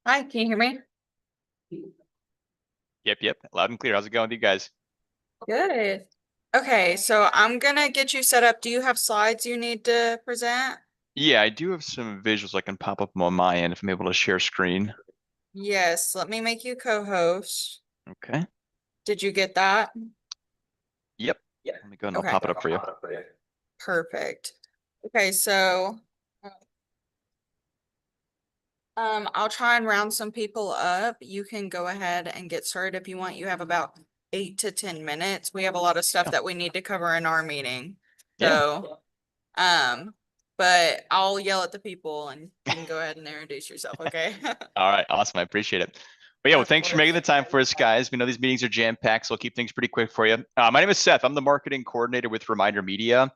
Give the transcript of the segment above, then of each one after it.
Hi, can you hear me? Yep. Loud and clear. How's it going with you guys? Good. Okay, so I'm gonna get you set up. Do you have slides you need to present? Yeah, I do have some visuals I can pop up on my end if I'm able to share screen. Yes, let me make you co-host. Okay. Did you get that? Yep. Let me go and I'll Okay, pop it up for you. perfect. Okay, so I'll try and round some people up. You can go ahead and get started if you want. You have about 8 to 10 minutes. We have a lot of stuff Yeah. that we need to cover in our meeting. Yeah. So, um, but I'll yell at the people and you can go ahead and introduce yourself, okay? All right. Awesome. I appreciate it. But yeah, well, Of thanks for making the course. time for us, guys. We know these meetings are jam-packed, so I'll keep things pretty quick for you. My name is Seth. I'm the marketing coordinator with Reminder Media.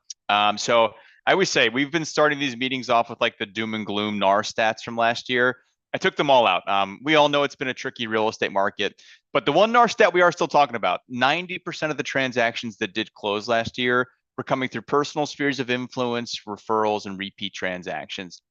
So I always say we've been starting these meetings off with like the doom and gloom NAR stats from last year. I took them all out. We all know it's been a tricky real estate market, but the one NAR stat we are still talking about, 90% of the transactions that did close last year were coming through personal spheres of influence, referrals, and repeat transactions.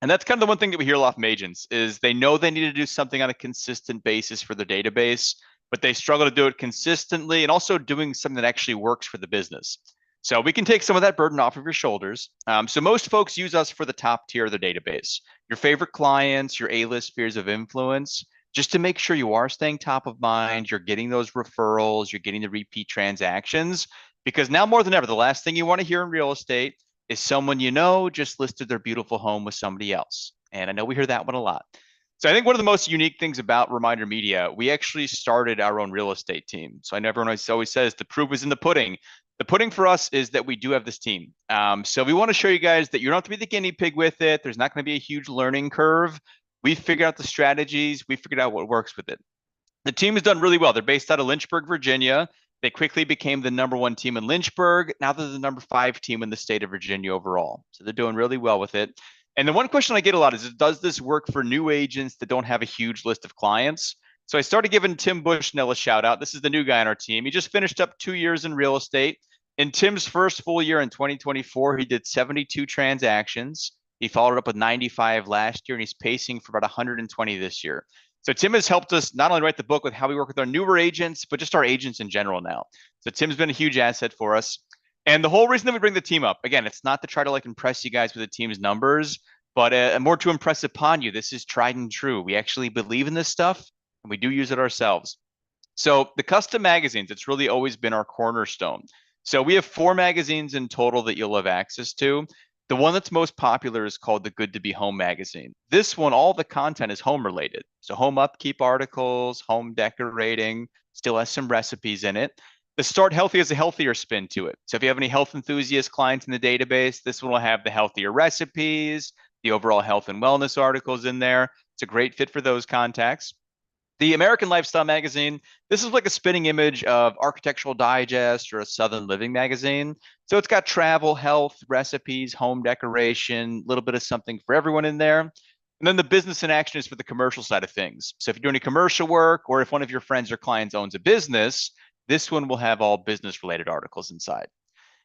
And that's kind of the one thing that we hear a lot from agents is they know they need to do something on a consistent basis for their database, but they struggle to do it consistently and also doing something that actually works for the business. So we can take some of that burden off of your shoulders. So most folks use us for the top tier of the database, your favorite clients, your A-list spheres of influence, just to make sure you are staying top of mind, you're getting those referrals, you're getting the repeat transactions. Because now more than ever, the last thing you want to hear in real estate is someone you know just listed their beautiful home with somebody else. And I know we hear that one a lot. So I think one of the most unique things about Reminder Media, we actually started our own real estate team. So I know everyone always says the proof is in the pudding. The pudding for us is that we do have this team. So we want to show you guys that you don't have to be the guinea pig with it. There's not going to be a huge learning curve. We figured out the strategies. We figured out what works with it. The team has done really well. They're based out of Lynchburg, Virginia. They quickly became the #1 team in Lynchburg. Now they're the #5 team in the state of Virginia overall. So they're doing really well with it. And the one question I get a lot is, does this work for new agents that don't have a huge list of clients? So I started giving Tim Bushnell a shout out. This is the new guy on our team. He just finished up 2 years in real estate. In Tim's first full year in 2024, he did 72 transactions. He followed up with 95 last year, and he's pacing for about 120 this year. So Tim has helped us not only write the book with how we work with our newer agents, but just our agents in general now. So Tim's been a huge asset for us. And the whole reason that we bring the team up, again, it's not to try to like impress you guys with the team's numbers, but more to impress upon you. This is tried and true. We actually believe in this stuff and we do use it ourselves. So the custom magazines, it's really always been our cornerstone. So we have 4 magazines in total that you'll have access to. The one that's most popular is called the Good to Be Home magazine. This one, all the content is home related. So home upkeep articles, home decorating, still has some recipes in it. The Start Healthy has a healthier spin to it. So if you have any health enthusiast clients in the database, this one will have the healthier recipes, the overall health and wellness articles in there. It's a great fit for those contacts. The American Lifestyle magazine, this is like a spinning image of Architectural Digest or a Southern Living magazine. So it's got travel, health, recipes, home decoration, a little bit of something for everyone in there. And then the business in action is for the commercial side of things. So if you're doing any commercial work or if one of your friends or clients owns a business, this one will have all business related articles inside.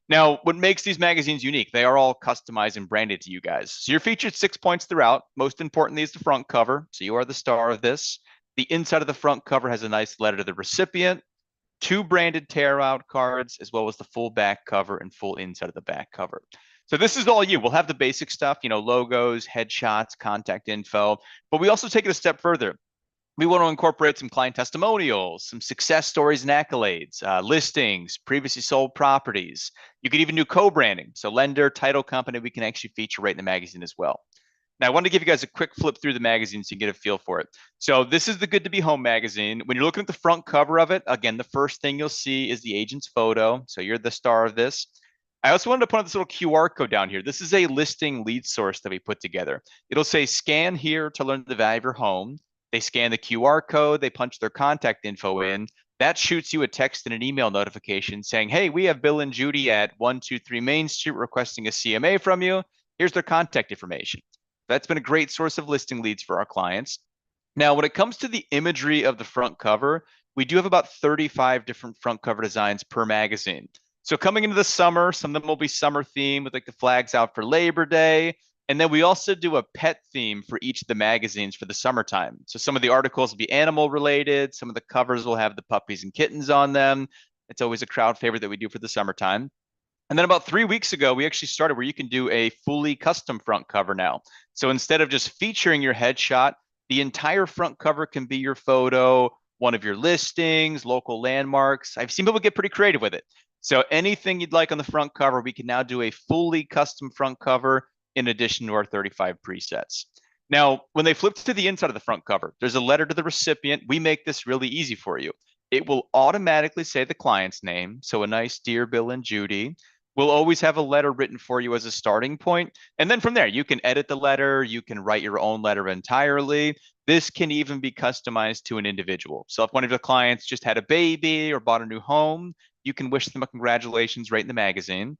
Now, what makes these magazines unique, they are all customized and branded to you guys. So you're featured 6 points throughout. Most importantly is the front cover. So you are the star of this. The inside of the front cover has a nice letter to the recipient, 2 branded tear out cards, as well as the full back cover and full inside of the back cover. So this is all you. We'll have the basic stuff, logos, headshots, contact info, but we also take it a step further. We want to incorporate some client testimonials, some success stories and accolades, listings, previously sold properties. You could even do co-branding. So lender, title company, we can actually feature right in the magazine as well. Now, I wanted to give you guys a quick flip through the magazine so you get a feel for it. So this is the Good to Be Home magazine. When you're looking at the front cover of it, again, the first thing you'll see is the agent's photo. So you're the star of this. I also wanted to put this little QR code down here. This is a listing lead source that we put together. It'll say scan here to learn the value of your home. They scan the QR code, they punch their contact info in. That shoots you a text and an email notification saying, hey, we have Bill and Judy at 123 Main Street requesting a CMA from you. Here's their contact information. That's been a great source of listing leads for our clients. Now, when it comes to the imagery of the front cover, we do have about 35 different front cover designs per magazine. So coming into the summer, some of them will be summer themed with like the flags out for Labor Day. And then we also do a pet theme for each of the magazines for the summertime. So some of the articles will be animal related. Some of the covers will have the puppies and kittens on them. It's always a crowd favorite that we do for the summertime. And then about 3 weeks ago, we actually started where you can do a fully custom front cover now. So instead of just featuring your headshot, the entire front cover can be your photo, one of your listings, local landmarks. I've seen people get pretty creative with it. So anything you'd like on the front cover, we can now do a fully custom front cover in addition to our 35 presets. Now, when they flip to the inside of the front cover, there's a letter to the recipient. We make this really easy for you. It will automatically say the client's name. So a nice Dear Bill and Judy. We'll always have a letter written for you as a starting point. And then from there, you can edit the letter. You can write your own letter entirely. This can even be customized to an individual. So if one of your clients just had a baby or bought a new home, you can wish them a congratulations right in the magazine.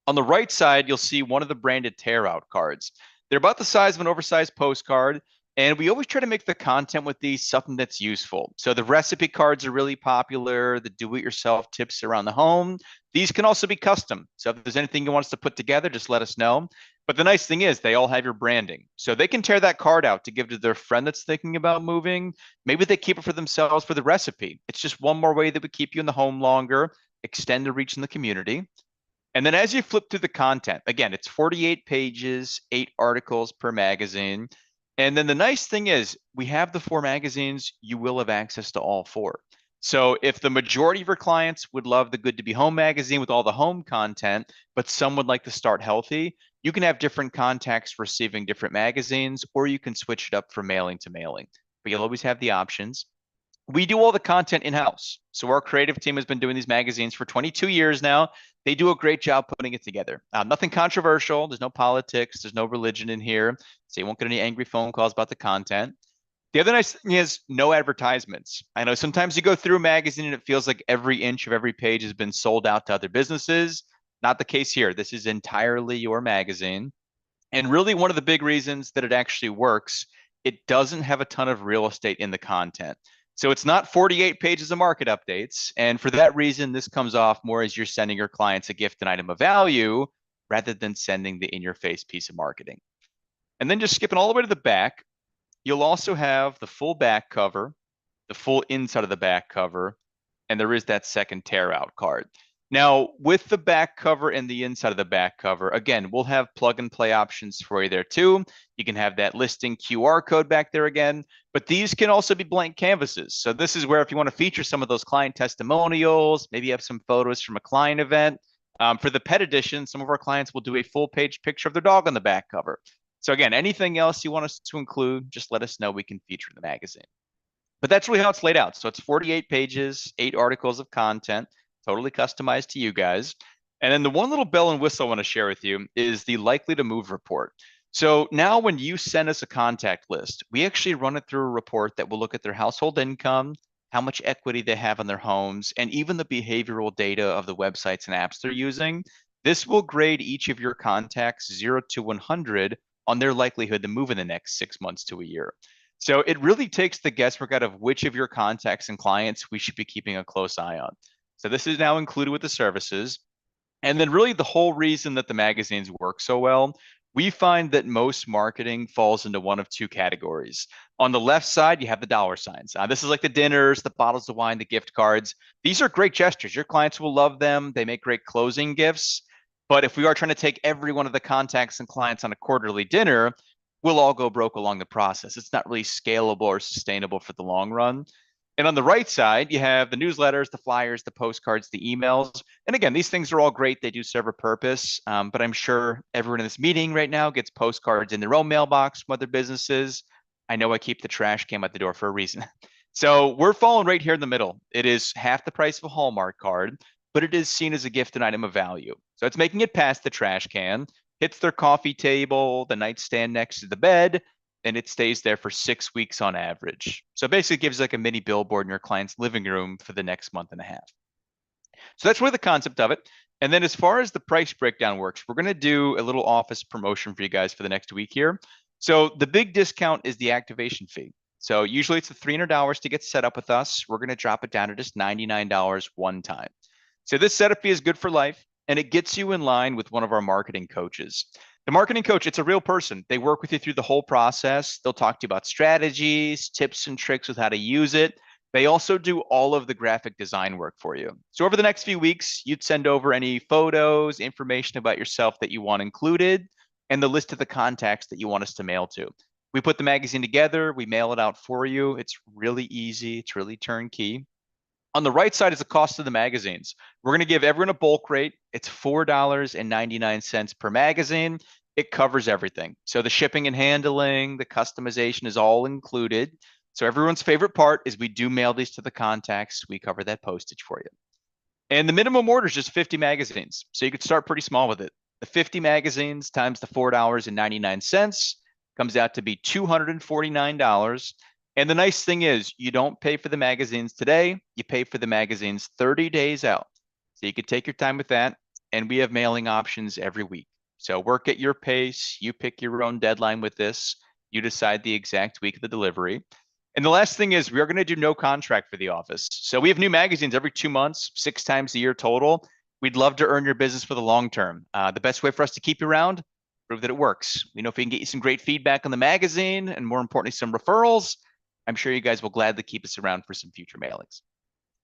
On the right side, you'll see one of the branded tear out cards. They're about the size of an oversized postcard. And we always try to make the content with these something that's useful. So the recipe cards are really popular, the do-it-yourself tips around the home. These can also be custom. So if there's anything you want us to put together, just let us know. But the nice thing is they all have your branding. So they can tear that card out to give to their friend that's thinking about moving. Maybe they keep it for themselves for the recipe. It's just one more way that we keep you in the home longer, extend the reach in the community. And then as you flip through the content, again, it's 48 pages, 8 articles per magazine. And then the nice thing is we have the 4 magazines, you will have access to all 4. So if the majority of your clients would love the Good to Be Home magazine with all the home content, but some would like to start healthy, you can have different contacts receiving different magazines, or you can switch it up from mailing to mailing. But you'll always have the options. We do all the content in-house. So our creative team has been doing these magazines for 22 years now. They do a great job putting it together. Nothing controversial. There's no politics. There's no religion in here. So you won't get any angry phone calls about the content. The other nice thing is no advertisements. I know sometimes you go through a magazine and it feels like every inch of every page has been sold out to other businesses. Not the case here. This is entirely your magazine. And really one of the big reasons that it actually works, it doesn't have a ton of real estate in the content. So it's not 48 pages of market updates. And for that reason, this comes off more as you're sending your clients a gift and item of value rather than sending the in-your-face piece of marketing. And then just skipping all the way to the back, you'll also have the full back cover, the full inside of the back cover, and there is that second tear out card. Now, with the back cover and the inside of the back cover, again, we'll have plug and play options for you there too. You can have that listing QR code back there again, but these can also be blank canvases. So this is where if you want to feature some of those client testimonials, maybe have some photos from a client event. For the pet edition, some of our clients will do a full page picture of their dog on the back cover. So again, anything else you want us to include, just let us know, we can feature in the magazine. But that's really how it's laid out. So it's 48 pages, 8 articles of content, totally customized to you guys. And then the one little bell and whistle I want to share with you is the likely to move report. So now when you send us a contact list, we actually run it through a report that will look at their household income, how much equity they have on their homes, and even the behavioral data of the websites and apps they're using. This will grade each of your contacts 0 to 100 on their likelihood to move in the next 6 months to a year. So it really takes the guesswork out of which of your contacts and clients we should be keeping a close eye on. So this is now included with the services. And then really the whole reason that the magazines work so well, we find that most marketing falls into one of 2 categories. On the left side, you have the dollar signs. This is like the dinners, the bottles of wine, the gift cards. These are great gestures. Your clients will love them. They make great closing gifts. But if we are trying to take every one of the contacts and clients on a quarterly dinner, we'll all go broke along the process. It's not really scalable or sustainable for the long run. And on the right side, you have the newsletters, the flyers, the postcards, the emails. And again, these things are all great. They do serve a purpose. But I'm sure everyone in this meeting right now gets postcards in their own mailbox from other businesses. I know I keep the trash can at the door for a reason. So we're falling right here in the middle. It is half the price of a Hallmark card, but it is seen as a gift and item of value. So it's making it past the trash can, hits their coffee table, the nightstand next to the bed, and it stays there for 6 weeks on average. So basically it gives like a mini billboard in your client's living room for the next month and a half. So that's really the concept of it. And then as far as the price breakdown works, we're going to do a little office promotion for you guys for the next week here. So the big discount is the activation fee. So usually it's the $300 to get set up with us. We're going to drop it down to just $99 one time. So this setup fee is good for life, and it gets you in line with one of our marketing coaches. The marketing coach, it's a real person. They work with you through the whole process. They'll talk to you about strategies, tips and tricks with how to use it. They also do all of the graphic design work for you. So over the next few weeks, you'd send over any photos, information about yourself that you want included, and the list of the contacts that you want us to mail to. We put the magazine together, we mail it out for you. It's really easy, it's really turnkey. On the right side is the cost of the magazines. We're going to give everyone a bulk rate. It's $4.99 per magazine. It covers everything. So the shipping and handling, the customization is all included. So everyone's favorite part is we do mail these to the contacts. We cover that postage for you. And the minimum order is just 50 magazines. So you could start pretty small with it. The 50 magazines times the $4.99 comes out to be $249. And the nice thing is you don't pay for the magazines today, you pay for the magazines 30 days out. So you could take your time with that. And we have mailing options every week. So work at your pace, you pick your own deadline with this, you decide the exact week of the delivery. And the last thing is we are going to do no contract for the office. So we have new magazines every 2 months, 6 times a year total. We'd love to earn your business for the long term. The best way for us to keep you around, prove that it works. We know if we can get you some great feedback on the magazine and more importantly, some referrals, I'm sure you guys will gladly keep us around for some future mailings.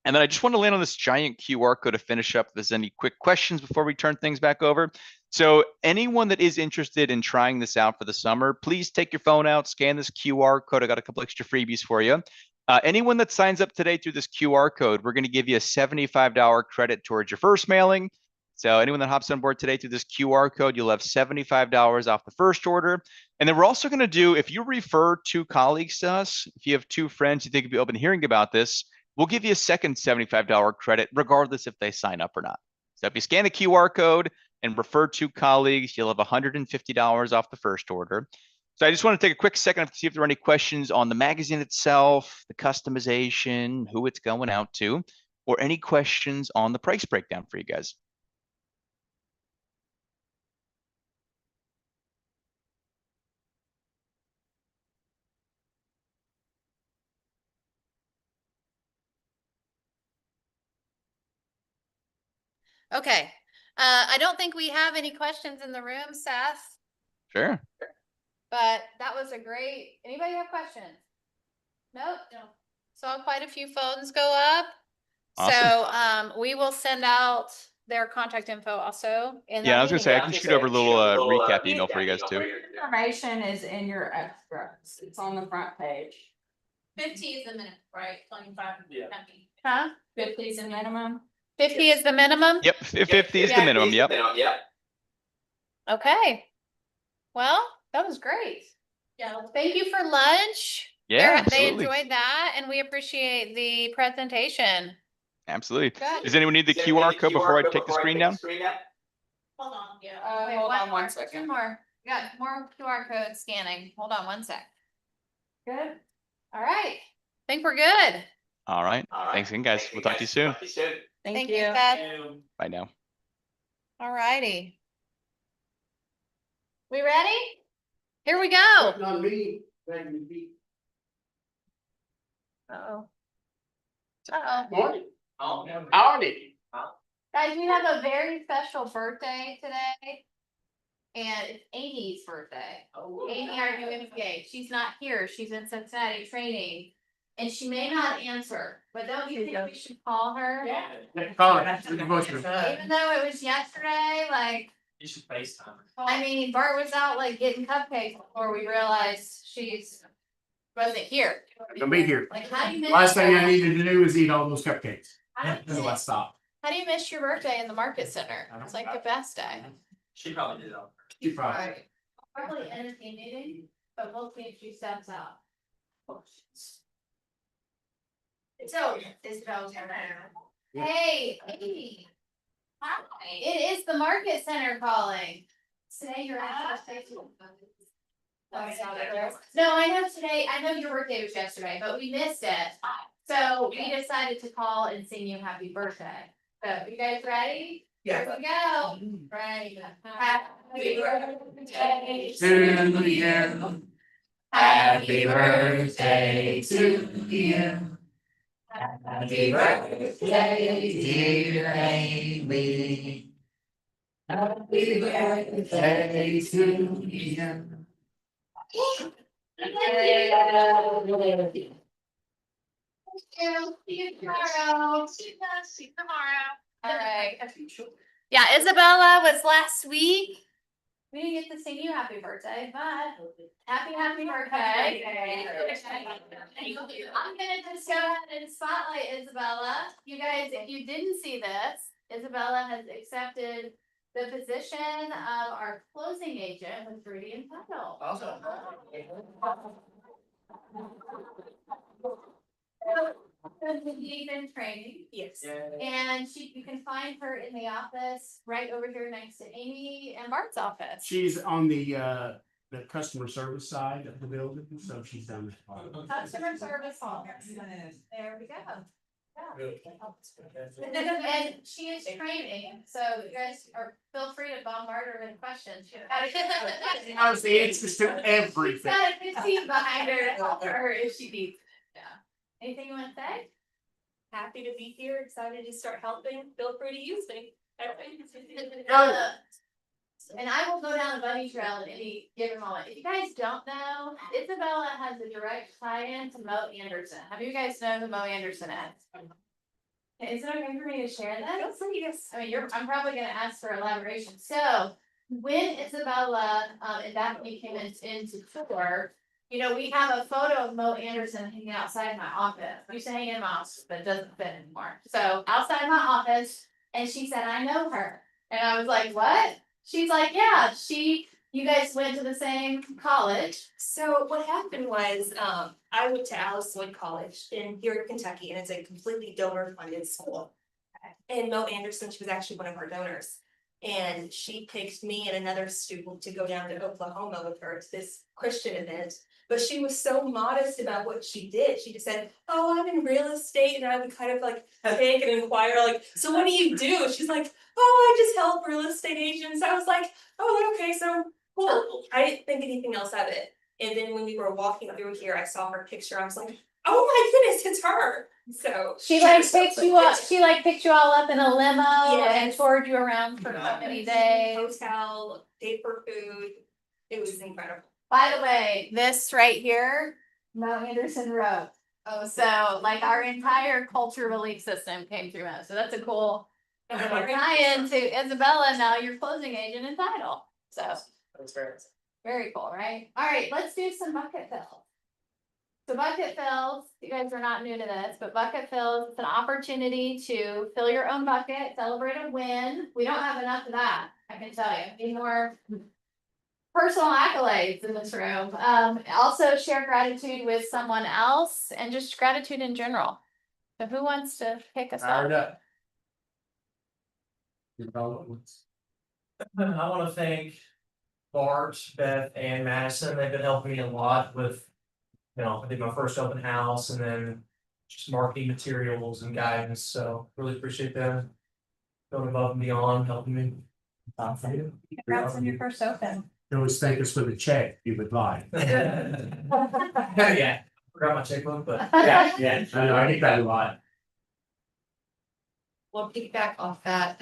And then I just want to land on this giant QR code to finish up. If there's any quick questions before we turn things back over. So anyone that is interested in trying this out for the summer, please take your phone out, scan this QR code. I got a couple extra freebies for you. Anyone that signs up today through this QR code, we're going to give you a $75 credit towards your first mailing. So anyone that hops on board today through this QR code, you'll have $75 off the first order. And then we're also going to do, if you refer 2 colleagues to us, if you have 2 friends you think would be open to hearing about this, we'll give you a second $75 credit, regardless if they sign up or not. So if you scan the QR code and refer 2 colleagues, you'll have $150 off the first order. So I just want to take a quick second to see if there are any questions on the magazine itself, the customization, who it's going out to, or any questions on the price breakdown for you guys. Okay, I don't think we have any questions in the room, Seth, Sure. but that was a great, anybody have questions? Nope. No. Saw quite a few phones go up. Awesome. So, we will send out their contact info also in. Yeah, our I was gonna meeting say I notes. can shoot over a little recap email for you guys too. Information is in your extras. It's on the front page. 50 is the minimum, right? 25. Yeah. Huh? 50 is the minimum. 50 is the minimum? Yep, 50 is the Yeah. minimum. Yep. Okay. Well, that was great. Yeah. Thank you for lunch. Yeah, They absolutely. enjoyed that and we appreciate the presentation. Absolutely. Good. Does anyone need the QR code before I take the screen down? Hold on, yeah. Hold on one Two second. more. We got more QR code scanning. Hold on one sec. Good. All right. Think we're good. All right. Thanks again, guys. We'll talk to you soon. Thank you, Seth. Bye now. All righty. We ready? Here we go. Uh-oh. Uh-oh. Guys, we have a very special birthday today. And it's Amy's birthday. Amy, our new MPA. She's not here. She's in Cincinnati training. And she may not answer, but don't you think we should call her? Even though it was yesterday, like, You should FaceTime. I mean, Bart was out like getting cupcakes before we realized wasn't here. Gonna be here. Like, how do you miss? Last thing I needed to do is eat all those cupcakes. How do you So I miss- stopped. how do you miss your birthday in the market center? It's like the best day. She probably did. She probably- Right. Probably end the meeting, but we'll see if she steps out. So, Isabel's here now. Hey, Amy. Hi, it is the market center calling. Today you're at. No, I know today, I know your birthday was yesterday, but we missed it. So we decided to call and sing you happy birthday. So, you guys ready? Here we go. Right. Happy birthday To you. Happy birthday to you. Happy birthday, dear Amy. Happy birthday to you. See you tomorrow. See you tomorrow. All right. Yeah, Isabella was last week. We didn't get to sing you happy birthday, but happy birthday. I'm gonna just go ahead and spotlight Isabella. You guys, if you didn't see this, Isabella has accepted the position of our closing agent with Rudy and Title. Awesome. She's in training. Yes. And you can find her in the office right over here next to Amy and Bart's office. She's on the customer service side of the building, so she's done that. Customer service office. There we go. Yeah. And she is training, so you guys feel free to bombard her with questions. She's Knows the answers to everything. got a good team behind her to help her if she needs it. Yeah. Anything you want to say? Happy to be here, excited to start helping. Feel free to use me. And I will go down the bunny trail at any given moment. If you guys don't know, Isabella has a direct tie-in to Mo Anderson. Have you guys know who Mo Anderson is? Is it okay for me to share that? I mean, I'm probably gonna ask for elaboration. So when Isabella and Daphne came into tour, you know, we have a photo of Mo Anderson hanging outside my office. I used to hang in my office, but it doesn't fit anymore. So outside my office, and she said, I know her. And I was like, what? She's like, yeah, you guys went to the same college. So what happened was, I went to Alice Lloyd College here in Kentucky, and it's a completely donor funded school. And Mo Anderson, she was actually one of our donors. And she picked me and another student to go down to Oklahoma with her to this Christian event. But she was so modest about what she did. She just said, oh, I'm in real estate. And I would kind of like take and inquire, like, so what do you do? She's like, oh, I just help real estate agents. I was like, oh, okay, so cool. I didn't think anything else of it. And then when we were walking through here, I saw her picture. I was like, oh my goodness, it's her. So She like was so picked you up, quick. she like picked you all up in a limo and Yes. toured you around for so many days. Hotel, paid for food. It was incredible. By the way, this right here, Mo Anderson wrote. Oh, so like our entire culture belief system came through Mo. So that's a cool tie-in to Isabella, now your closing agent and title. So very cool, right? All right, let's do some bucket fills. So bucket fills, you guys are not new to this, but bucket fills, it's an opportunity to fill your own bucket, celebrate a win. We don't have enough of that, I can tell you. Need more personal accolades in this room. Also share gratitude with someone else and just gratitude in general. So who wants to pick us Fired up? up. You know, it's- I wanna thank Bart, Beth, and Madison. They've been helping me a lot with, I did my first open house and then just marketing materials and guidance, so really appreciate them. Going above and beyond, helping me. Congrats on your first open. You always thank us for the check you would like. Yeah, forgot my checkbook, but. Yeah, I know, I get that a lot. Well, piggyback off that,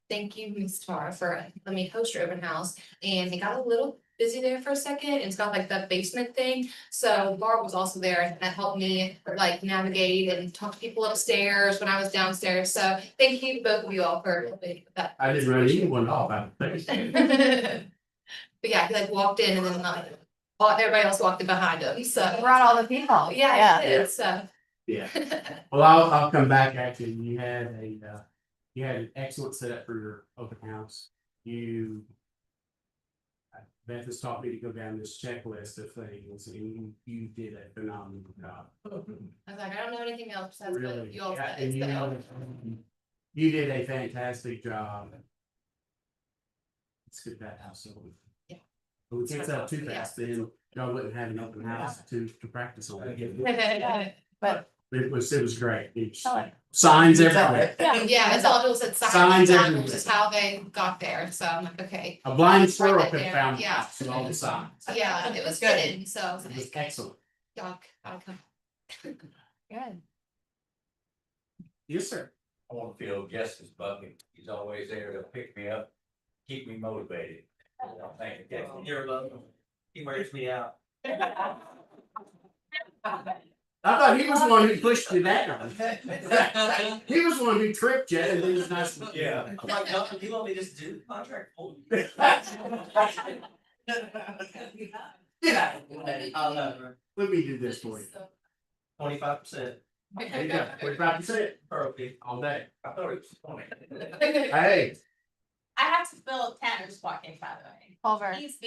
thank you, Ms. Tara, for letting me host your open house, and it got a little busy there for a second, it's got like that basement thing, so Bart was also there, and that helped me like navigate and talk to people upstairs when I was downstairs, so thank you, both of you all for helping with that. I didn't run anyone off, I think. But yeah, he like walked in and then like, everybody else walked in behind him, so. Brought all the people. Yeah, he did, so. Yeah, well, I'll come back, actually, you had an excellent setup for your open house. Beth has taught me to go down this checklist of things, and you did a phenomenal job. I was like, I don't know anything else besides what Really, you all yeah, said, and so. you did a fantastic job. It's good that house. So Yeah. But we can't sell too fast, then y'all wouldn't have an open house to practice on. But It was great. It's Tell her. signs everywhere. Yeah, that's all it was, it's Signs everywhere. which is how they got there, so I'm like, okay. A blind Right squirrel back could there, have found yeah. us with all the signs. Yeah, it was good, so I was It was like, excellent. y'all gotta come. Good. Yes, sir. I wanna feel Justice Bucket. He's always there to pick me up, keep me motivated. Thank you. You're welcome. He wears me out. I thought he was the one who pushed you down. He was the one who tripped you and then was nice. Yeah. I'm like, no, you want me to just do the contract for you? Yeah. Let me do this for you. 25%. There you go. 45% Perfect. all day. I thought it was funny. Hey, I have to fill Tanner's parking, by the way. Culver. He's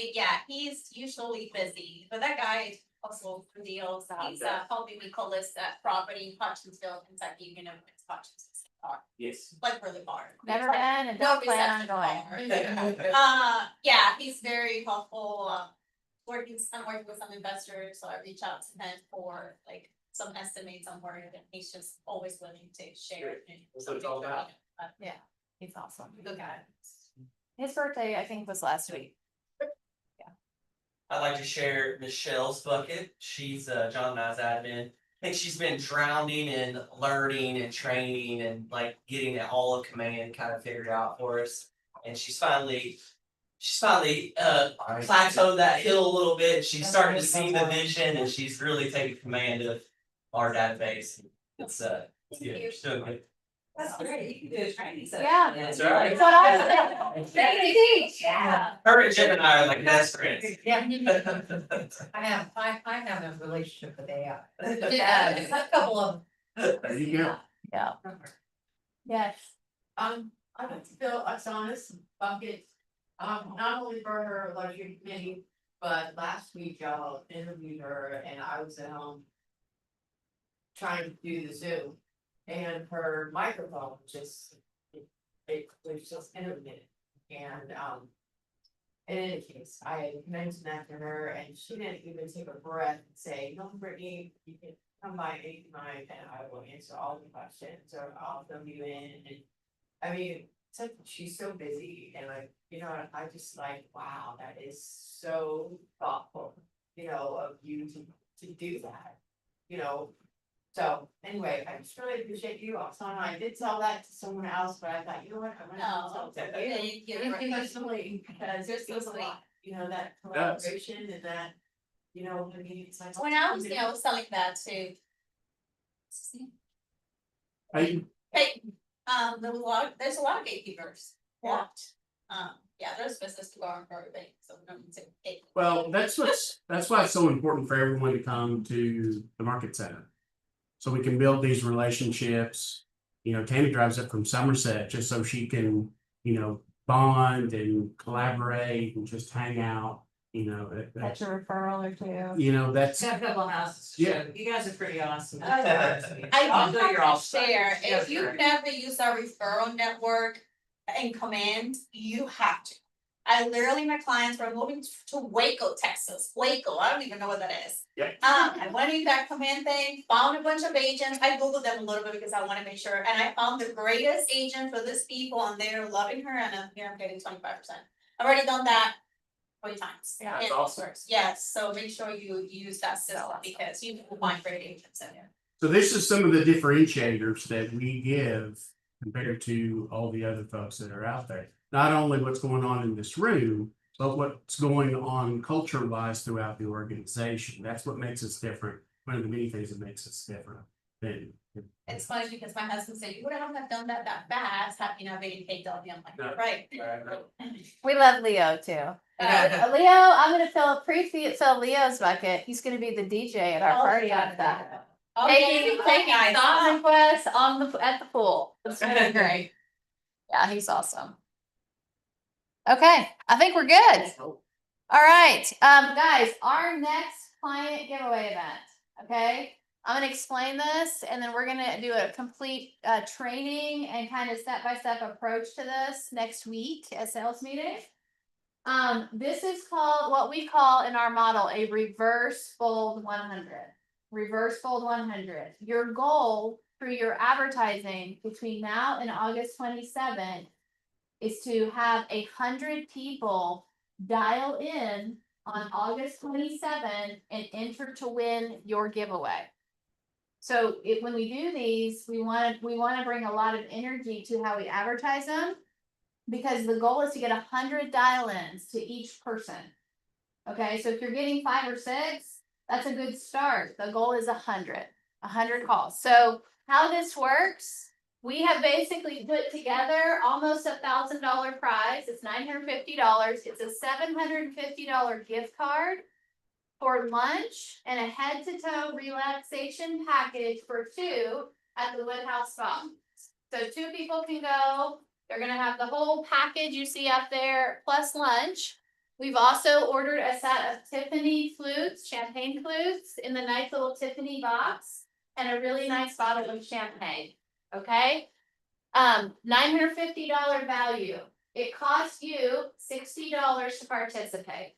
usually busy, but that guy is also for deals. He's helping me co-list that property in Hutchinsville, Kentucky, you know, it's Hutchinsville Park, yes. like really far. Never been and No don't plan on reception going. far. Yeah, he's very helpful, I'm working with some investors, so I reach out to him for like some estimates on work, and he's just always willing to share. That's what it's all about. Yeah, he's awesome. Good guy. His birthday, I think, was last week. I'd like to share Michelle's bucket. She's John and I's admin. I think she's been drowning in learning and training and like getting it all of command kind of figured out for us. And she's finally plateaued that hill a little bit. She's starting to see the vision and she's really taking command of our database. It's good. She's doing good. That's great. You can do a training session. Yeah. That's right. That's what I was saying. Yeah. Her and Jim and I are like best friends. I have a relationship with AI. Yeah. A couple of. There you go. Yeah. Yes. I went to Bill Oksana's bucket, not only for her luxury committee, but last week y'all interviewed her and I was at home. Trying to do the Zoom and her microphone just, it was just intermittent and, in any case, I had mentioned that to her and she didn't even take a breath and say, no, Brittany, you can come by anytime and I will answer all the questions or I'll fill you in and. I mean, she's so busy and I just like, wow, that is so thoughtful, of you to do that, So anyway, I just really appreciate you, Oksana. I did tell that to someone else, but I thought, you know what, I'm gonna tell you personally, because it was a lot, that collaboration and that, I mean, it's like. When I was, selling that too. Hey, Hey, there's a lot of gatekeepers. Yeah. There's business to go on for everything, so no need to gate. well, that's why it's so important for everyone to come to the market center. So we can build these relationships. Tammy drives up from Somerset just so she can, bond and collaborate and just hang out, That's a referral or two. that's, Got a couple of houses. Yeah. You guys are pretty awesome. I I'll do do your all have to share, Yeah, if you've sure. never used our referral network in command, you have to. I literally, my clients were moving to Waco, Texas, Waco, I don't even know what that is. Yep. I went in that command thing, found a bunch of agents, I Googled them a little bit because I wanna make sure, and I found the greatest agent for this people, and they're loving her, and here I'm getting 25%. I've already done that 20 times. Yeah, that's in awesome. Works. Yes, so make sure you use that system because you will find great agents in there. So this is some of the differentiators that we give compared to all the other folks that are out there. Not only what's going on in this room, but what's going on culture wise throughout the organization. That's what makes us different. One of the many things that makes us different. Than It's funny because my husband said, you would have not done that fast, had you not been in KW, I'm like, No. right. We love Leo too. Leo, I'm gonna fill Leo's bucket. He's gonna be the DJ at our party on that. Taking song requests at the pool. It's gonna be great. Yeah, he's awesome. Okay, I think we're good. All right, guys, our next client giveaway event, okay? I'm gonna explain this and then we're gonna do a complete training and kind of step-by-step approach to this next week at sales meeting. This is called what we call in our model a reverse fold 100. reverse fold 100. Your goal for your advertising between now and August 27th is to have 100 people dial in on August 27th and enter to win your giveaway. So when we do these, we want to bring a lot of energy to how we advertise them, because the goal is to get 100 dial-ins to each person. Okay, so if you're getting 5 or 6, that's a good start. The goal is 100 calls. So how this works, we have basically put together almost $1,000 prize. It's $950. It's a $750 gift card for lunch and a head-to-toe relaxation package for 2 at the Woodhouse Spa. So 2 people can go. They're gonna have the whole package you see up there, plus lunch. We've also ordered a set of Tiffany flutes, champagne flutes, in the nice little Tiffany box, and a really nice bottle of champagne. Okay? $950 value. It costs you $60 to participate.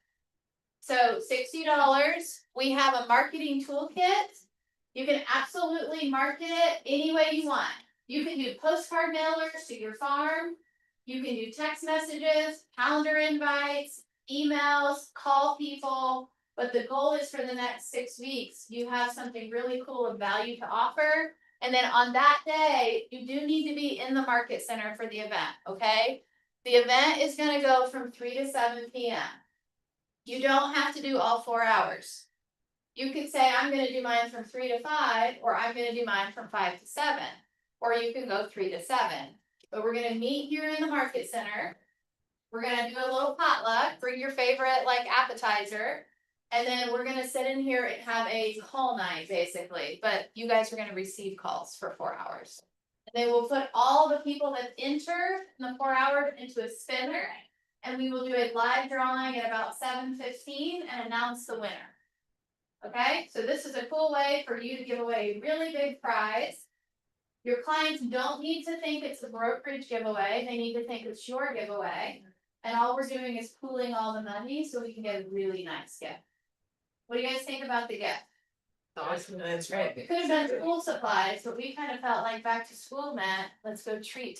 So $60, we have a marketing toolkit. You can absolutely market it any way you want. You can do postcard mailers to your farm. You can do text messages, calendar invites, emails, call people. But the goal is for the next 6 weeks, you have something really cool of value to offer. And then on that day, you do need to be in the market center for the event, okay? The event is gonna go from 3 to 7 p.m. You don't have to do all 4 hours. You could say, I'm gonna do mine from 3 to 5, or I'm gonna do mine from 5 to 7. Or you can go 3 to 7. But we're gonna meet here in the market center. We're gonna do a little potluck, bring your favorite like appetizer. And then we're gonna sit in here and have a call night basically, but you guys are gonna receive calls for 4 hours. And then we'll put all the people that enter in the 4 hours into a spinner. And we will do a live drawing at about 7:15 and announce the winner. Okay, so this is a cool way for you to give away a really big prize. Your clients don't need to think it's a brokerage giveaway, they need to think it's your giveaway. And all we're doing is pooling all the money so we can get a really nice gift. What do you guys think about the gift? Awesome, that's right. We could have done school supplies, but we kind of felt like back to school meant, let's go treat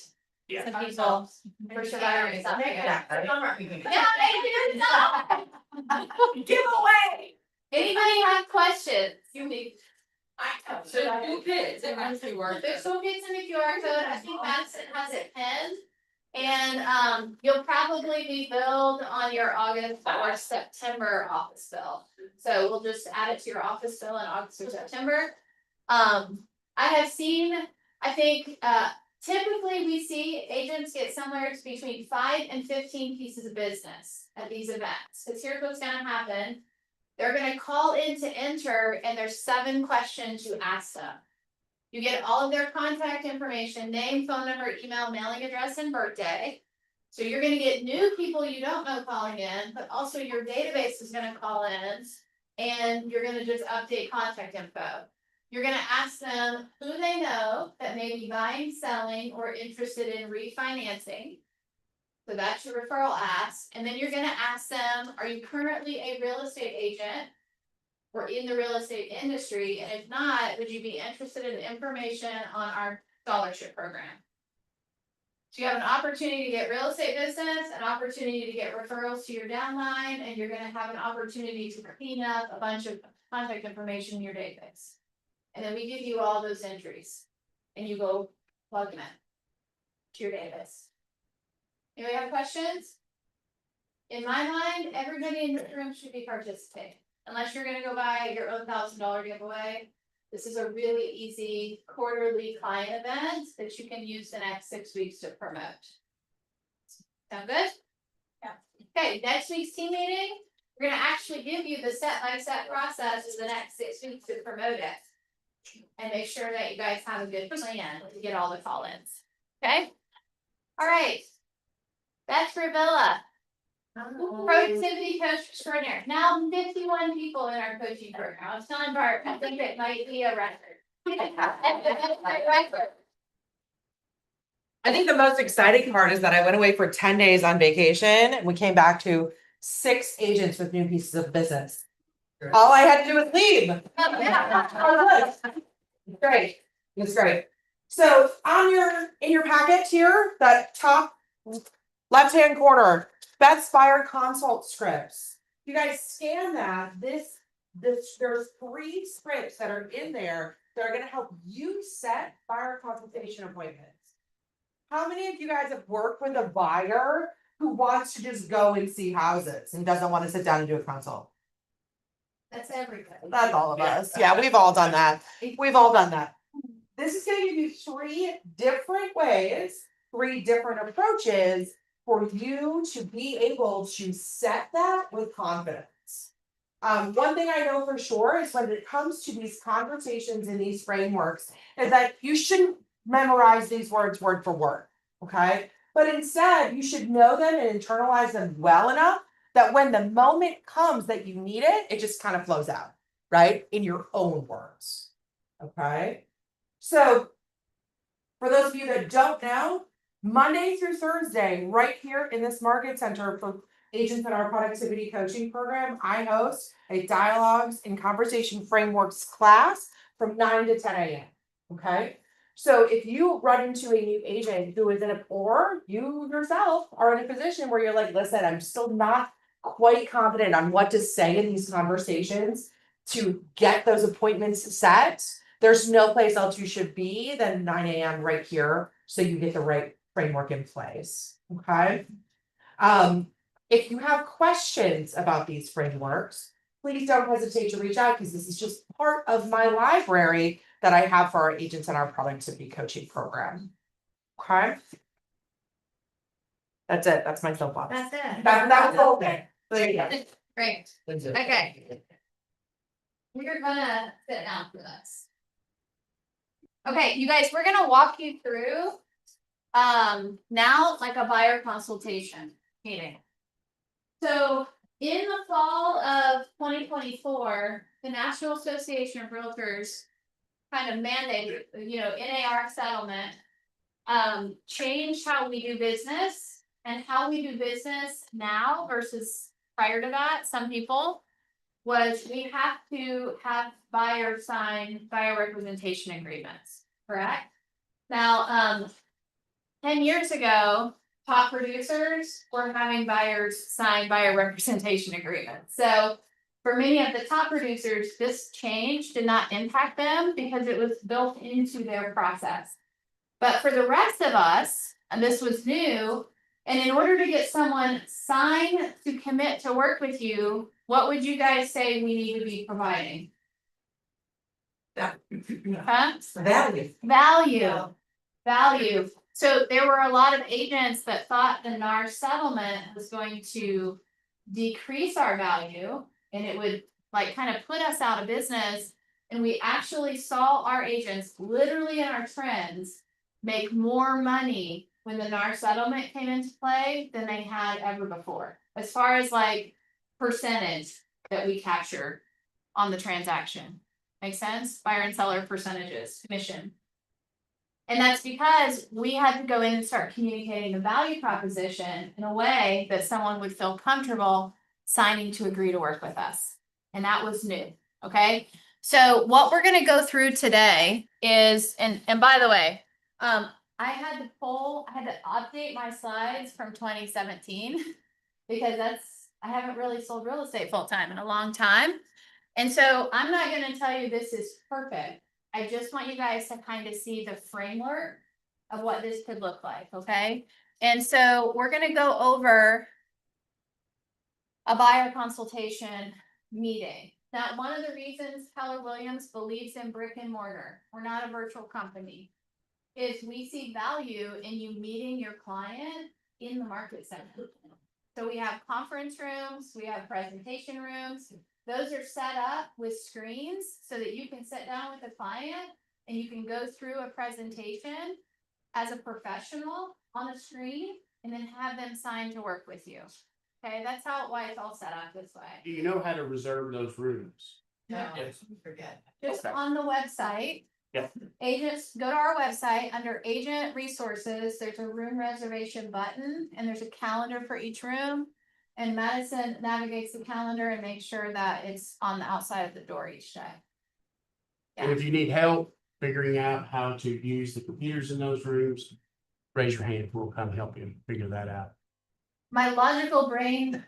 some people for surviving stuff. Yeah, Giveaway. anybody have questions? So kids, it must be worth There's it. still kids in the QR code, I think Madison has it pinned. And you'll probably be billed on your August or September office bill. So we'll just add it to your office bill in August or September. I have seen, I think, typically we see agents get somewhere between 5 and 15 pieces of business at these events. Cause here's what's gonna happen. They're gonna call in to enter and there's 7 questions you ask them. You get all of their contact information, name, phone number, email, mailing address, and birthday. So you're gonna get new people you don't know calling in, but also your database is gonna call in. And you're gonna just update contact info. You're gonna ask them who they know that may be buying, selling, or interested in refinancing. So that's your referral ask. And then you're gonna ask them, are you currently a real estate agent? Or in the real estate industry, and if not, would you be interested in information on our scholarship program? So you have an opportunity to get real estate business, an opportunity to get referrals to your downline, and you're gonna have an opportunity to clean up a bunch of contact information in your database. And then we give you all those entries, and you go plug them in to your database. Anybody have questions? In my mind, everybody in this room should be participating. Unless you're gonna go buy your own $1,000 giveaway, this is a really easy quarterly client event that you can use the next 6 weeks to promote. Sound good? Yeah. Okay, next week's team meeting, we're gonna actually give you the step-by-step process in the next 6 weeks to promote it. And make sure that you guys have a good plan to get all the call-ins. Okay? All right. That's for Villa. Productivity coach extraordinaire. Now 51 people in our coaching program. I was telling Bart, I think it might be a record. I think the most exciting part is that I went away for 10 days on vacation and we came back to 6 agents with new pieces of business. All I had to do was leave. Yeah. Great, it's great. So in your packet here, that top left-hand corner, Beth Spire consult scripts. You guys scan that, there's 3 scripts that are in there that are gonna help you set buyer consultation appointments. How many of you guys have worked with a buyer who wants to just go and see houses and doesn't want to sit down and do a consult? That's everything. That's all of us. Yeah, we've all done that. We've all done that. This is gonna give you 3 different ways, 3 different approaches for you to be able to set that with confidence. One thing I know for sure is when it comes to these conversations and these frameworks, is that you shouldn't memorize these words word for word, okay? But instead, you should know them and internalize them well enough that when the moment comes that you need it, it just kind of flows out, right? In your own words, okay? So, for those of you that don't know, Monday through Thursday, right here in this market center for agents in our productivity coaching program, I host a dialogues and conversation frameworks class from 9 to 10 a.m. Okay. So if you run into a new agent who is or you yourself are in a position where you're like, listen, I'm still not quite confident on what to say in these conversations to get those appointments set, there's no place else you should be than 9 a.m. right here, so you get the right framework in place, okay? If you have questions about these frameworks, please don't hesitate to reach out, because this is just part of my library that I have for our agents in our productivity coaching program, okay? That's it, that's my soapbox. That's it. That was the whole thing. There you go. Great. Okay. We're gonna sit down for this. Okay, you guys, we're gonna walk you through now like a buyer consultation meeting. So in the fall of 2024, the National Association of Realtors kind of mandated, NAR settlement, changed how we do business and how we do business now versus prior to that, some people, was we have to have buyers sign buyer representation agreements, correct? Now, 10 years ago, top producers were having buyers sign buyer representation agreements. So for many of the top producers, this change did not impact them because it was built into their process. But for the rest of us, and this was new, and in order to get someone signed to commit to work with you, what would you guys say we need to be providing? Huh? Value. So there were a lot of agents that thought the NAR settlement was going to decrease our value and it would kind of put us out of business. And we actually saw our agents literally in our trends make more money when the NAR settlement came into play than they had ever before. As far as percentage that we capture on the transaction. Make sense? Buyer and seller percentages, commission. And that's because we had to go in and start communicating the value proposition in a way that someone would feel comfortable signing to agree to work with us. And that was new. Okay. So what we're going to go through today is, and by the way, I had to update my slides from 2017 because I haven't really sold real estate full time in a long time. And so I'm not going to tell you this is perfect. I just want you guys to kind of see the framework of what this could look like, okay? And so we're going to go over a buyer consultation meeting. Now, one of the reasons Keller Williams believes in brick and mortar, we're not a virtual company, is we see value in you meeting your client in the market center. So we have conference rooms, we have presentation rooms. Those are set up with screens so that you can sit down with a client and you can go through a presentation as a professional on a screen and then have them sign to work with you. Okay, that's why it's all set up this way. Do you know how to reserve those rooms? No, Yes. forget. Just Okay. on the website. Yeah. Agents, go to our website, under agent resources, there's a room reservation button and there's a calendar for each room. And Madison navigates the calendar and makes sure that it's on the outside of the door each day. And if you need help figuring out how to use the computers in those rooms, raise your hand, we'll come help you figure that out. My logical brain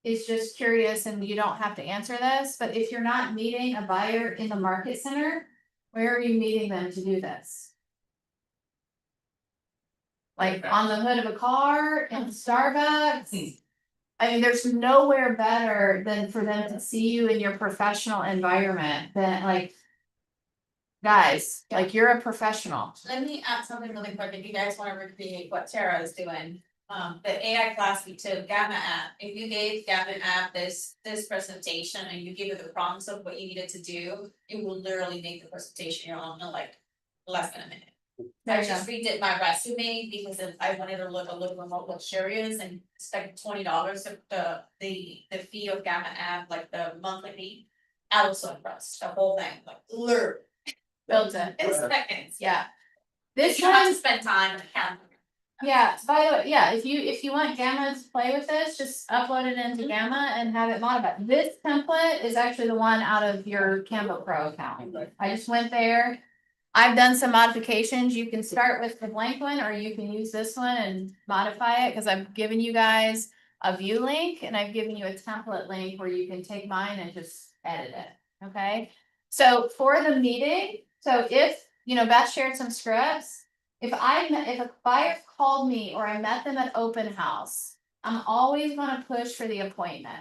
is just curious, and you don't have to answer this, but if you're not meeting a buyer in the market center, where are you meeting them to do this? Like on the hood of a car, in Starbucks? I mean, there's nowhere better than for them to see you in your professional environment than like. Guys, like you're a professional. Let me add something really quick, if you guys wanna recreate what Tara is doing. The AI class we took, Gamma app, if you gave Gamma app this presentation and you give it the prompts of what you needed to do, it will literally make the presentation your own in like less than a minute. There I you go. just redid my resume because I wanted to look a little more luxurious and it's like $20 of the fee of Gamma app, like the monthly fee. I was so impressed, the whole thing, like literally. Built it. In seconds. Yeah. This This you have to one, spend time on the camera. yeah, by the way, yeah, if you want Gamma to play with this, just upload it into Gamma and have it modified. This template is actually the one out of your Canva Pro account. I just went there. I've done some modifications. You can start with the blank one, or you can use this one and modify it, because I've given you guys a view link and I've given you a template link where you can take mine and just edit it, okay? So for the meeting, so if, Beth shared some scripts, if a buyer called me or I met them at open house, I'm always gonna push for the appointment.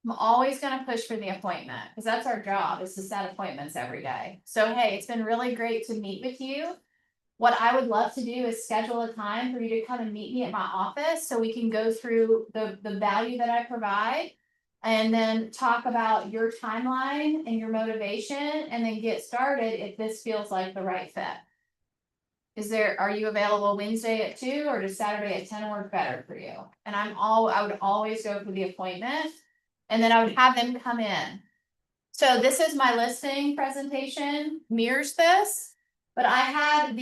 I'm always gonna push for the appointment, because that's our job, is to set appointments every day. So hey, it's been really great to meet with you. What I would love to do is schedule a time for you to come and meet me at my office so we can go through the value that I provide. And then talk about your timeline and your motivation, and then get started if this feels like the right fit. Are you available Wednesday at 2 or does Saturday at 10 work better for you? And I would always go for the appointment, and then I would have them come in. So this is my listing presentation, mirrors this, but I had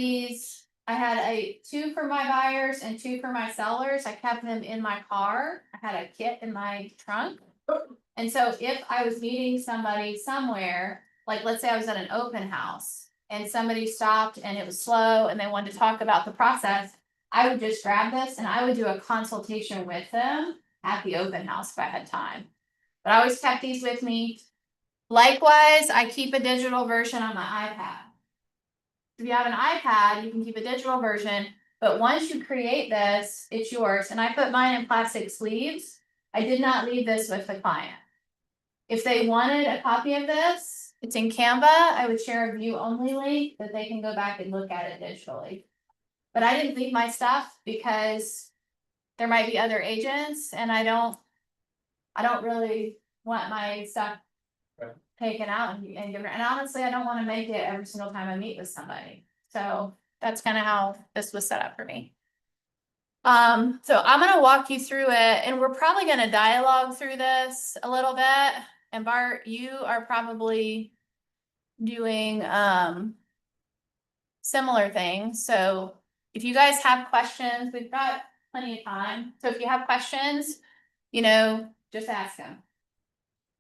2 for my buyers and 2 for my sellers. I kept them in my car. I had a kit in my trunk. And so if I was meeting somebody somewhere, like let's say I was at an open house and somebody stopped and it was slow and they wanted to talk about the process, I would just grab this and I would do a consultation with them at the open house if I had time. But I always kept these with me. Likewise, I keep a digital version on my iPad. If you have an iPad, you can keep a digital version, but once you create this, it's yours. And I put mine in plastic sleeves. I did not leave this with the client. If they wanted a copy of this, it's in Canva. I would share a view only link that they can go back and look at it digitally. But I didn't leave my stuff because there might be other agents and I don't really want my stuff taken out and given. And honestly, I don't want to make it every single time I meet with somebody. So that's kind of how this was set up for me. So I'm gonna walk you through it, and we're probably gonna dialogue through this a little bit. And Bart, you are probably doing similar things. So if you guys have questions, we've got plenty of time. So if you have questions, just ask them.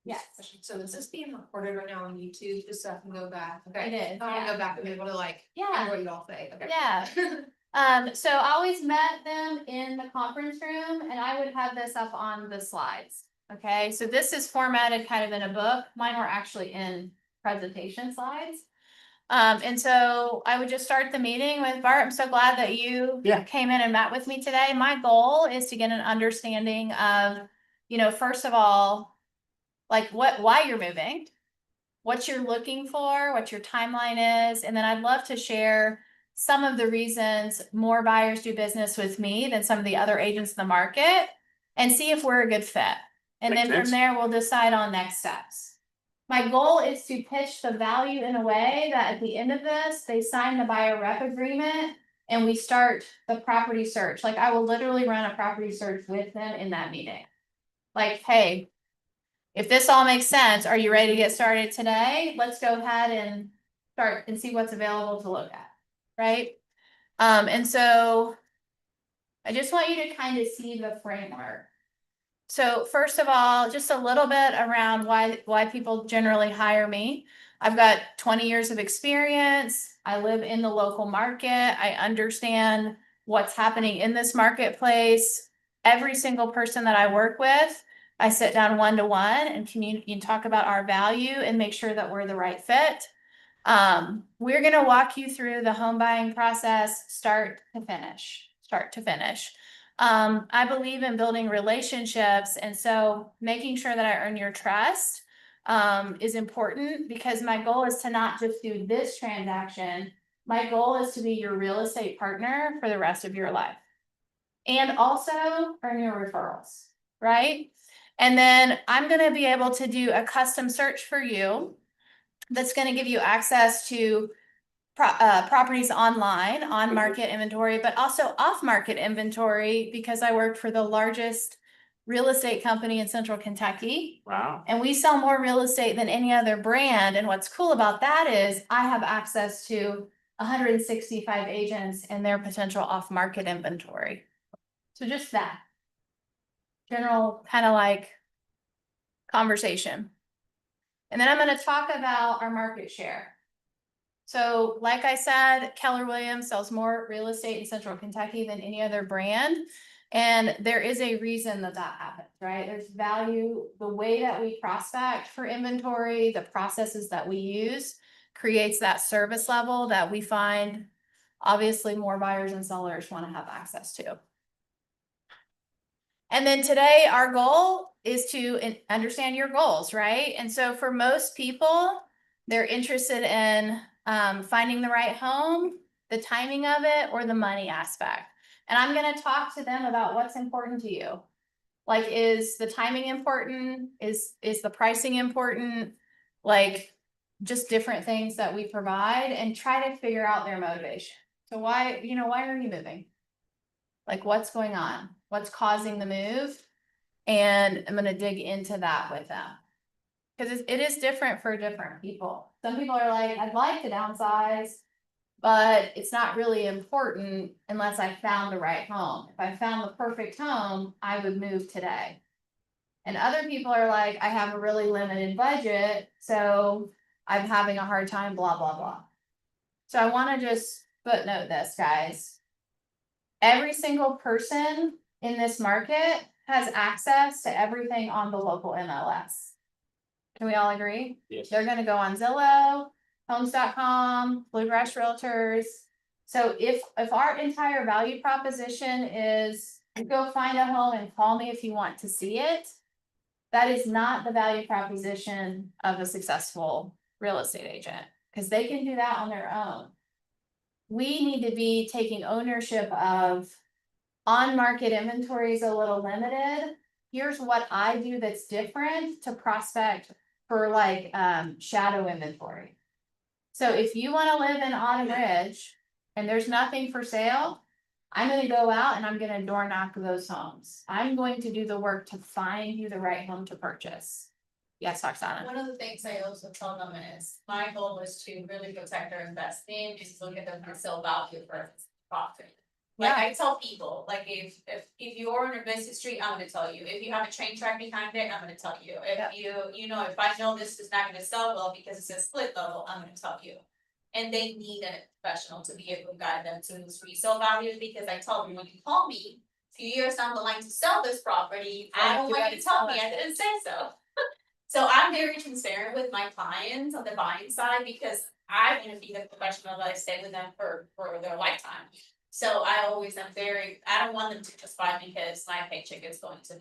Yes, So is this being recorded right now on YouTube, just so I can go back? it Okay. is. I wanna Yeah. go back and be able to hear Yeah. what you all say. Okay. Yeah. So I always met them in the conference room and I would have this up on the slides. Okay, so this is formatted kind of in a book. Mine were actually in presentation slides. And so I would just start the meeting with Bart. I'm so glad that you came in and met with me today. My goal is to get an understanding of, first of all, like why you're moving, what you're looking for, what your timeline is. And then I'd love to share some of the reasons more buyers do business with me than some of the other agents in the market, and see if we're a good fit. And then from there, we'll decide on next steps. My goal is to pitch the value in a way that at the end of this, they sign the buyer rep agreement and we start the property search. Like I will literally run a property search with them in that meeting. Like, hey, if this all makes sense, are you ready to get started today? Let's go ahead and start and see what's available to look at. Right? And so I just want you to kind of see the framework. So first of all, just a little bit around why people generally hire me. I've got 20 years of experience. I live in the local market. I understand what's happening in this marketplace. Every single person that I work with, I sit down one-to-one and communicate and talk about our value and make sure that we're the right fit. We're gonna walk you through the home buying process, start to finish. I believe in building relationships, and so making sure that I earn your trust is important, because my goal is to not just do this transaction. My goal is to be your real estate partner for the rest of your life. And also earn your referrals, right? And then I'm gonna be able to do a custom search for you that's gonna give you access to properties online, on market inventory, but also off market inventory, because I work for the largest real estate company in Central Kentucky. Wow. And we sell more real estate than any other brand. And what's cool about that is I have access to 165 agents and their potential off market inventory. So just that general kind of like conversation. And then I'm going to talk about our market share. So like I said, Keller Williams sells more real estate in Central Kentucky than any other brand. And there is a reason that happens, right? There's value, the way that we prospect for inventory, the processes that we use creates that service level that we find obviously more buyers and sellers want to have access to. And then today our goal is to understand your goals, right? And so for most people, they're interested in finding the right home, the timing of it, or the money aspect. And I'm going to talk to them about what's important to you. Like, is the timing important? Is the pricing important? Like, just different things that we provide, and try to figure out their motivation. So why are you moving? Like, what's going on? What's causing the move? And I'm going to dig into that with them. Because it is different for different people. Some people are like, I'd like to downsize, but it's not really important unless I found the right home. If I found the perfect home, I would move today. And other people are like, I have a really limited budget, so I'm having a hard time, blah, blah, blah. So I want to just footnote this, guys. Every single person in this market has access to everything on the local MLS. Can we all agree? Yes. They're gonna go on Zillow, Homes.com, Bluegrass Realtors. So if our entire value proposition is go find a home and call me if you want to see it, that is not the value proposition of a successful real estate agent, because they can do that on their own. We need to be taking ownership of on-market inventory is a little limited. Here's what I do that's different to prospect for like shadow inventory. So if you want to live in Autumn Ridge and there's nothing for sale, I'm going to go out and I'm going to door knock those homes. I'm going to do the work to find you the right home to purchase. Yes, Oksana. One of the things I also tell them is, my goal is to really protect their investment, is to look at the resale value for profit. Like I tell people, like if you're on a busy street, I'm gonna tell you. If you have a train track behind it, I'm gonna tell you. If if I know this is not gonna sell well because it's a split level, I'm gonna tell you. And they need a professional to be able to guide them to this resale value, because I tell them, when you call me a few years down the line to sell this property, I don't want you to tell me I didn't say so. So I'm very transparent with my clients on the buying side, because I want to be the professional that I stay with them for their lifetime. So I always am I don't want them to just buy because my paycheck is going to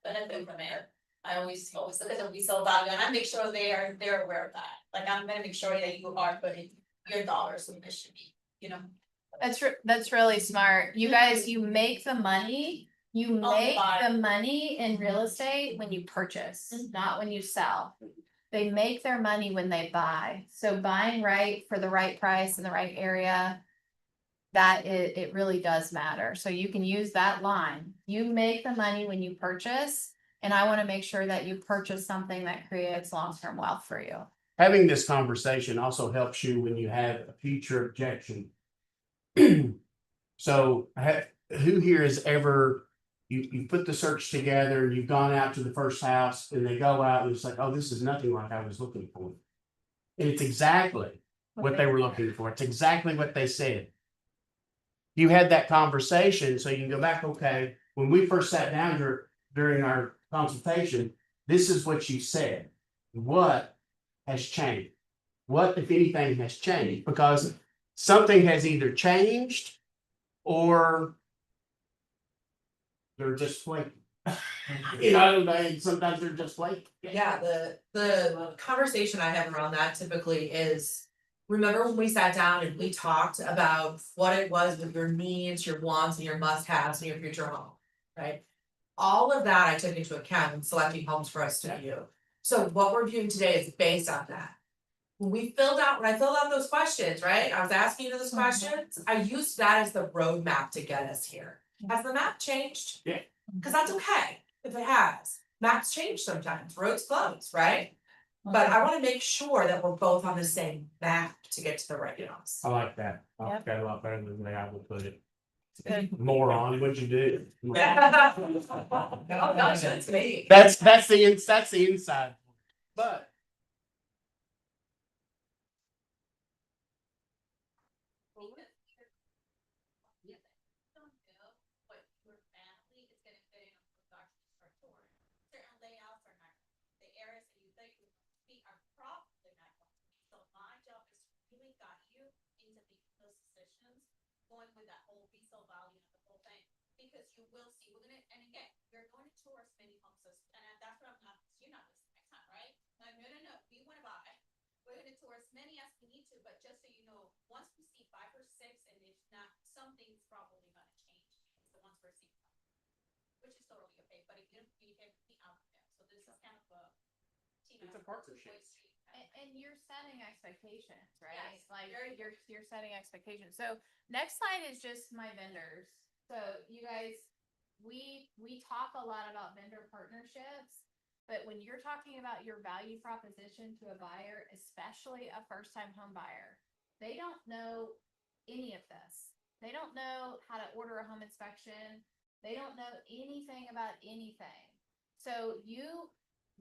benefit from it. I always look at the resale value, and I make sure they're aware of that. Like, I'm gonna make sure that you are putting your dollars where it should be, That's really smart. You guys, you make the money. You make the money in real estate when you purchase, not when you sell. They make their money when they buy. So buying right for the right price in the right area, that it really does matter. So you can use that line. You make the money when you purchase, and I want to make sure that you purchase something that creates long-term wealth for you. Having this conversation also helps you when you have a future objection. So who here has ever you put the search together, and you've gone out to the first house, and they go out and it's like, oh, this is nothing like I was looking for. And it's exactly what they were looking for. It's exactly what they said. You had that conversation, so you can go back, okay, when we first sat down here during our consultation, this is what you said. What has changed? What, if anything, has changed? Because something has either changed or they're just flaky. You know, sometimes they're just flaky. Yeah, the conversation I have around that typically is. Remember when we sat down and we talked about what it was with your needs, your wants, and your must-haves in your future home, right? All of that I took into account in selecting homes for us to view. So what we're viewing today is based on that. When I filled out those questions, right? I was asking you those questions, I used that as the roadmap to get us here. Has the map changed? Yeah. Cause that's okay if it has. Maps change sometimes, roads close, right? But I wanna make sure that we're both on the same map to get to the right house. I like that. I like Yep. that a lot better than the way I would put it. Good. Moron, what'd you do? Oh gosh, that's me. That's the inside. But. Certain layouts are not, the areas that you think would be are probably not going to be. So my job is to really guide you into making those decisions, going with that whole resale value of the whole thing. Because you will see, we're gonna, and again, you're going to tour as many homes as, and that's what I'm not, you're not this next time, right? No, we wanna buy. We're gonna tour as many as we need to, but just so you know, once we see 5 or 6, and if not, something's probably gonna change. The ones we're seeing. Which is totally okay, but if you don't, you can be out there, so this is kind of a. team It's a effort, partnership. two-way street kind of And you're setting expectations, right? Yes, Like very you're setting expectations. So next slide is just my vendors. So you guys, we talk a lot about vendor partnerships, but when you're talking about your value proposition to a buyer, especially a first time home buyer, they don't know any of this. They don't know how to order a home inspection. They don't know anything about anything. So you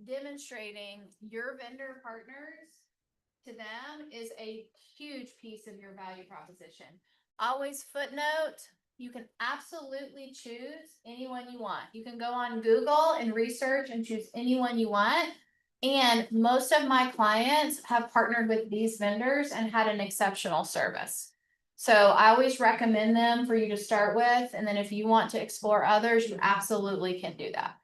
demonstrating your vendor partners to them is a huge piece of your value proposition. Always footnote, you can absolutely choose anyone you want. You can go on Google and research and choose anyone you want. And most of my clients have partnered with these vendors and had an exceptional service. So I always recommend them for you to start with. And then if you want to explore others, you absolutely can do that.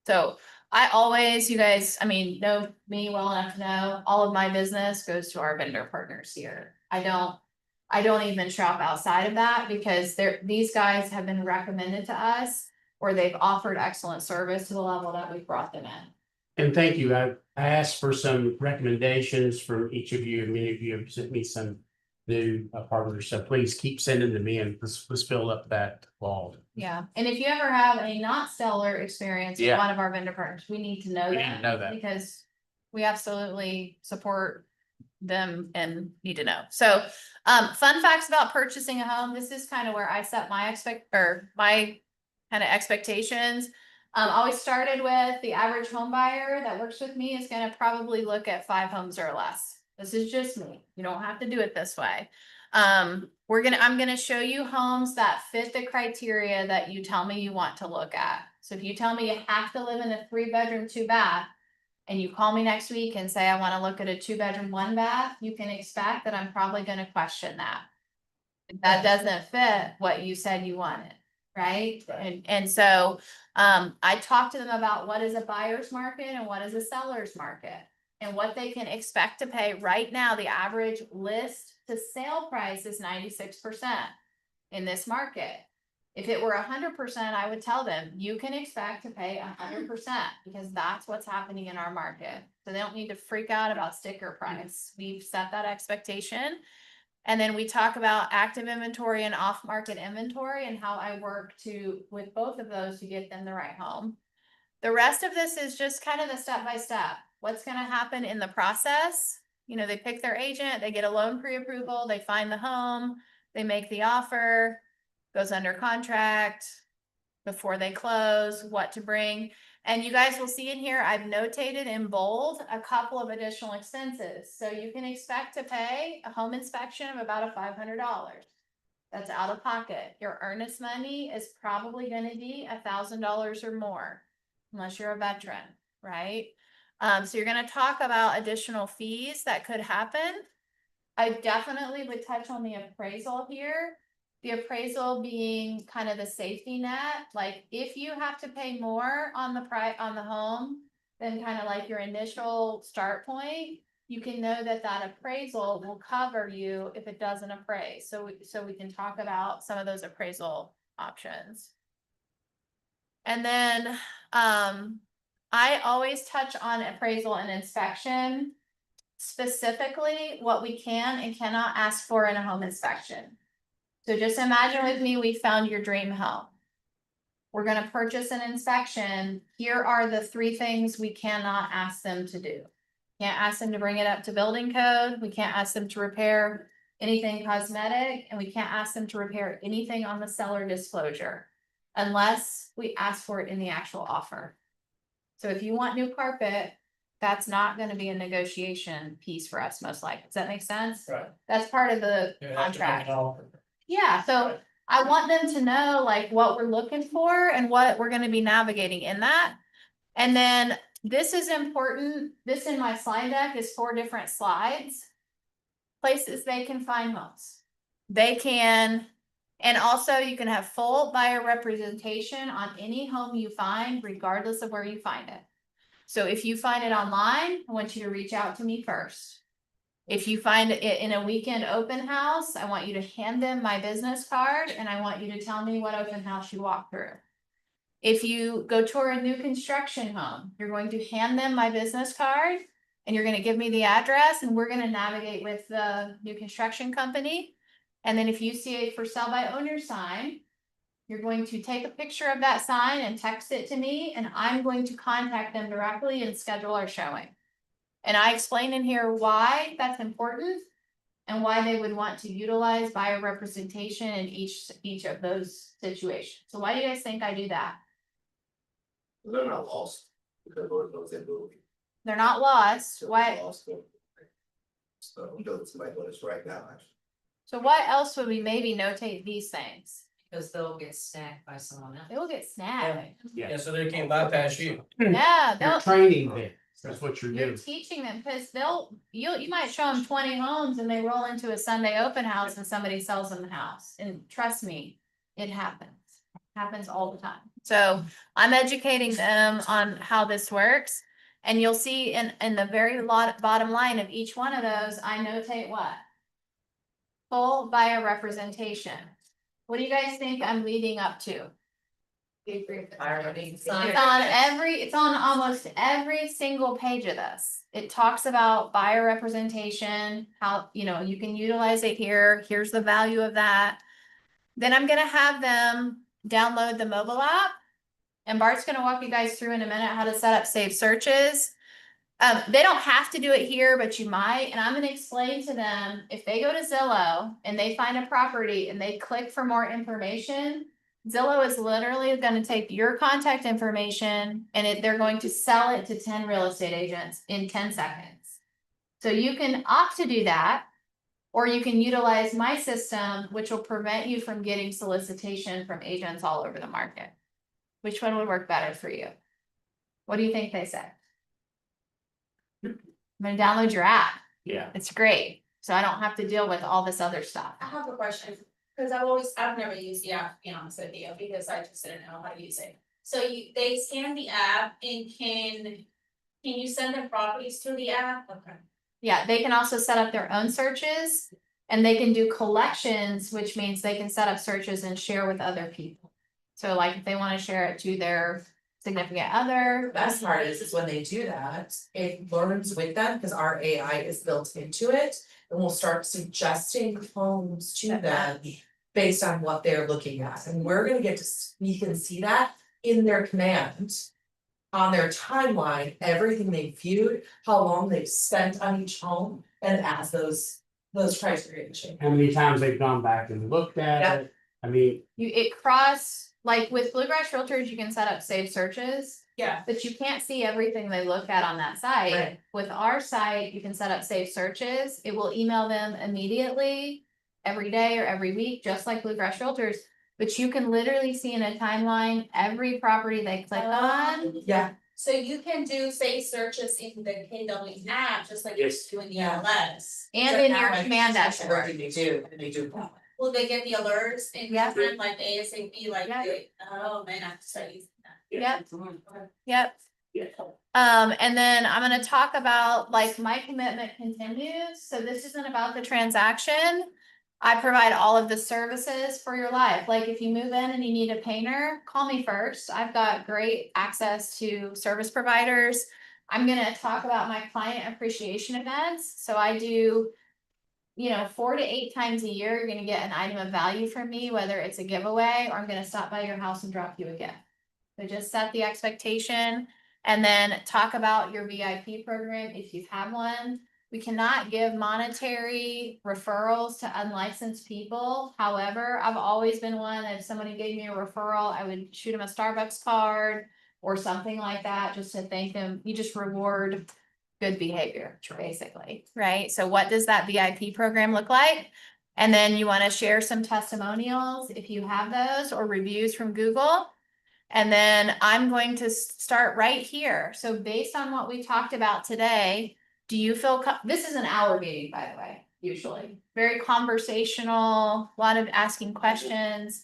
So I always, you guys, I mean, know me well enough to know all of my business goes to our vendor partners here. I don't even shop outside of that because these guys have been recommended to us or they've offered excellent service to the level that we've brought them in. And thank you. I asked for some recommendations from each of you, and many of you have sent me some new partners. So please keep sending them in. Let's fill up that wall. Yeah, and if you ever have a not stellar experience with Yeah. one of our vendor partners, we need to know We that. need to know that. Because we absolutely support them and need to know. So, fun facts about purchasing a home. This is kind of where I set my my kind of expectations. Always started with the average home buyer that works with me is gonna probably look at 5 homes or less. This is just me. You don't have to do it this way. I'm gonna show you homes that fit the criteria that you tell me you want to look at. So if you tell me you have to live in a 3-bedroom, 2-bath, and you call me next week and say, I wanna look at a 2-bedroom, 1-bath, you can expect that I'm probably gonna question that. If that doesn't fit what you said you wanted, right? And so, I talked to them about what is a buyer's market and what is a seller's market. And what they can expect to pay right now, the average list to sale price is 96% in this market. If it were 100%, I would tell them, you can expect to pay 100% because that's what's happening in our market. So they don't need to freak out about sticker price. We've set that expectation. And then we talk about active inventory and off-market inventory and how I work with both of those to get them the right home. The rest of this is just kind of the step-by-step. What's gonna happen in the process? You know, they pick their agent, they get a loan pre-approval, they find the home, they make the offer, goes under contract, before they close, what to bring. And you guys will see in here, I've notated in bold a couple of additional expenses. So you can expect to pay a home inspection of about $500. That's out of pocket. Your earnest money is probably gonna be $1,000 or more, unless you're a veteran, right? So you're gonna talk about additional fees that could happen. I definitely would touch on the appraisal here. The appraisal being kind of the safety net, like if you have to pay more on the home than kind of like your initial start point, you can know that that appraisal will cover you if it doesn't appraise. So we can talk about some of those appraisal options. And then, I always touch on appraisal and inspection, specifically what we can and cannot ask for in a home inspection. So just imagine with me, we found your dream home. We're gonna purchase an inspection. Here are the 3 things we cannot ask them to do. Can't ask them to bring it up to building code. We can't ask them to repair anything cosmetic, and we can't ask them to repair anything on the seller disclosure unless we ask for it in the actual offer. So if you want new carpet, that's not gonna be a negotiation piece for us, most likely. Does that make sense? Right. That's part of the Yeah, contract. Yeah, so I want them to know like what we're looking for and what we're gonna be navigating in that. And then this is important. This in my slide deck is 4 different slides. Places they can find homes. They can, and also you can have full buyer representation on any home you find, regardless of where you find it. So if you find it online, I want you to reach out to me first. If you find it in a weekend open house, I want you to hand them my business card and I want you to tell me what open house you walked through. If you go tour a new construction home, you're going to hand them my business card and you're gonna give me the address and we're gonna navigate with the new construction company. And then if you see a for sale by owner sign, you're going to take a picture of that sign and text it to me and I'm going to contact them directly and schedule our showing. And I explain in here why that's important and why they would want to utilize buyer representation in each of those situations. So why do you guys think I do that? They're not lost, because Lord knows they're moving. They're not lost. Why? So I'm doing somebody doing this right now, actually. So why else would we maybe notate these things? Because they'll get snagged by someone else. They will get snagged. Yeah, so they can't bypass you. Yeah, You're they'll, training them. That's what you're you're doing. teaching them, because you might show them 20 homes and they roll into a Sunday open house and somebody sells them the house. And trust me, it happens. Happens all the time. So I'm educating them on how this works. And you'll see in the very bottom line of each one of those, I notate what? Full buyer representation. What do you guys think I'm leading up to? It's on almost every single page of this. It talks about buyer representation, how, you can utilize it here. Here's the value of that. Then I'm gonna have them download the mobile app. And Bart's gonna walk you guys through in a minute how to set up saved searches. They don't have to do it here, but you might, and I'm gonna explain to them, if they go to Zillow and they find a property and they click for more information, Zillow is literally gonna take your contact information and they're going to sell it to 10 real estate agents in 10 seconds. So you can opt to do that, or you can utilize my system, which will prevent you from getting solicitation from agents all over the market. Which one would work better for you? What do you think they said? I'm gonna download your app. Yeah. It's great. So I don't have to deal with all this other stuff. I have a question, because I've never used the app, to be honest with you, because I just didn't know how to use it. So they scan the app and can you send them properties to the app? Okay. Yeah, they can also set up their own searches and they can do collections, which means they can set up searches and share with other people. So like if they want to share it to their significant other. Best part is when they do that, it learns with them because our AI is built into it. And we'll start suggesting homes to them based on what they're looking at. And we're gonna get to, we can see that in their command. On their timeline, everything they viewed, how long they've spent on each home, and as those criteria change. How many times they've gone back and looked at it. I mean, It cross Like with Bluegrass Realtors, you can set up saved searches, Yeah. but you can't see everything they look at on that site. Right. With our site, you can set up saved searches. It will email them immediately, every day or every week, just like Bluegrass Realtors. But you can literally see in a timeline every property they click on. Yeah. So you can do say searches in the KW app, just like you Yes. do in the Yeah. MLS. And in your command dashboard. They do, they do. Will they get the alerts in Yeah. time, like ASAP, like, Yeah. oh man, I have to start using that. Yep. Yep. Yeah. And then I'm gonna talk about like my commitment continues, so this isn't about the transaction. I provide all of the services for your life, like if you move in and you need a painter, call me first, I've got great access to service providers. I'm gonna talk about my client appreciation events, so I do. 4 to 8 times a year, you're gonna get an item of value from me, whether it's a giveaway or I'm gonna stop by your house and drop you a gift. So just set the expectation and then talk about your VIP program if you have one. We cannot give monetary referrals to unlicensed people. However, I've always been one, if somebody gave me a referral, I would shoot them a Starbucks card or something like that, just to thank them. You just reward good behavior, basically, right? So what does that VIP program look like? And then you want to share some testimonials if you have those or reviews from Google. And then I'm going to start right here. So based on what we talked about today, do you feel, this is an hour meeting, by the way, usually. Very conversational, a lot of asking questions.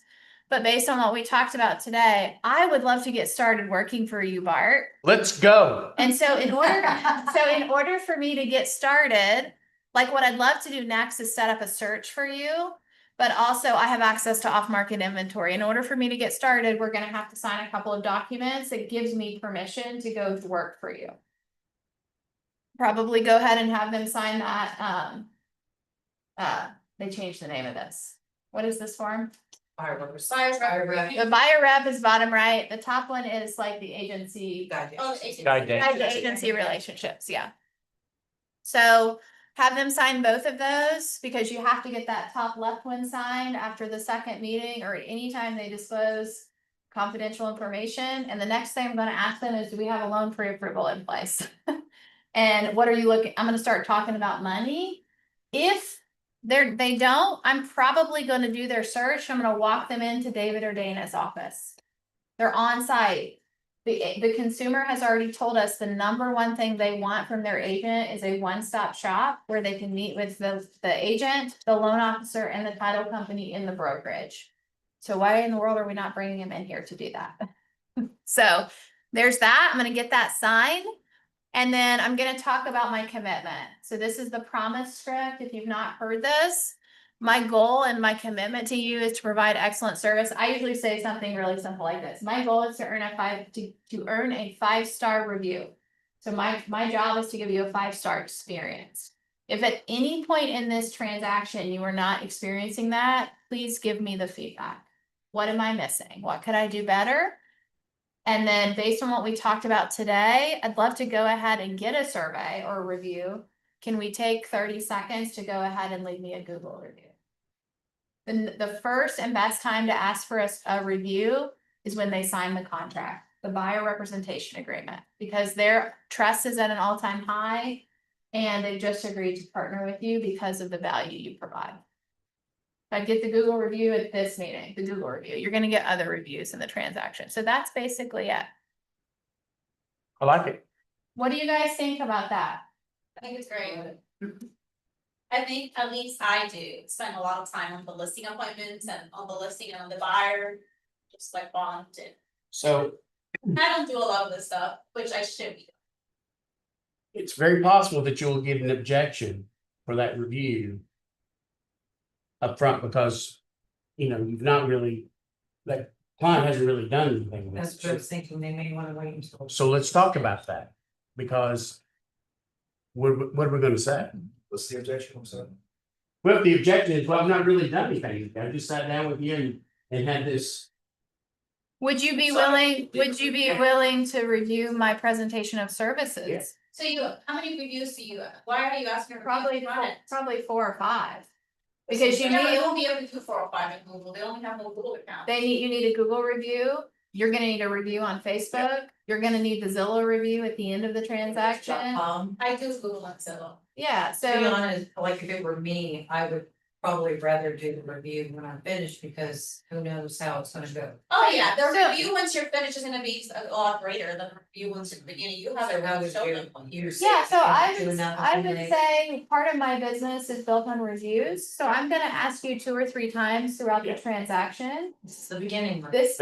But based on what we talked about today, I would love to get started working for you, Bart. Let's go. And so in order for me to get started, like what I'd love to do next is set up a search for you. But also I have access to off-market inventory. In order for me to get started, we're gonna have to sign a couple of documents that gives me permission to go to work for you. Probably go ahead and have them sign that. They changed the name of this. What is this form? The buyer rep is bottom right. The top one is like the agency. Oh, agency. Guide The agency relationships, yeah. So have them sign both of those because you have to get that top left one signed after the second meeting or anytime they disclose confidential information. And the next thing I'm gonna ask them is, do we have a loan pre-approval in place? And what are you looking, I'm gonna start talking about money. If they don't, I'm probably gonna do their search. I'm gonna walk them into David or Dana's office. They're on site. The consumer has already told us the number one thing they want from their agent is a one-stop shop where they can meet with the agent, the loan officer, and the title company in the brokerage. So why in the world are we not bringing them in here to do that? So there's that. I'm gonna get that signed. And then I'm gonna talk about my commitment. So this is the promise script. If you've not heard this, my goal and my commitment to you is to provide excellent service. I usually say something really simple like this. My goal is to earn a 5-star review. So my job is to give you a 5-star experience. If at any point in this transaction you are not experiencing that, please give me the feedback. What am I missing? What could I do better? And then based on what we talked about today, I'd love to go ahead and get a survey or a review. Can we take 30 seconds to go ahead and leave me a Google review? The first and best time to ask for a review is when they sign the contract, the buyer representation agreement, because their trust is at an all-time high and they just agreed to partner with you because of the value you provide. If I get the Google review at this meeting, the Google review, you're gonna get other reviews in the transaction. So that's basically it. I like it. What do you guys think about that? I think it's great. I think at least I do spend a lot of time on the listing appointments and on the listing and on the buyer, just like bond and So I don't do a lot of this stuff, which I should be. it's very possible that you'll get an objection for that review up front because, you've not really, that client hasn't really done anything with it. That's what I was thinking, they may wanna wait until. So let's talk about that because what are we gonna say? What's the objection, I'm sorry? Well, the objection is, well, I've not really done anything. I just sat down with you and had this. Would you be willing to review my presentation of services? Yes. So how many reviews do you have? Why are you asking? for Probably, reviews on it? probably 4 or 5. Because you Yeah, but need, they won't be able to do 405 in Google, they only have a Google account. you need a Google review, you're gonna need a review on Facebook, you're gonna need the Zillow review at the end of the transaction. I do Google and Zillow. Yeah, To be so, honest, like if it were me, I would probably rather do the review when I'm finished because who knows how it's gonna go. Oh, yeah, the So- review once you're finished is gonna be a lot greater than the review once you're beginning, you have So how to would show you them. use? yeah, so I Do would, enough I to would make- say part of my business is built on reviews, so I'm gonna ask you 2 or 3 times throughout the transaction. This is the beginning. This.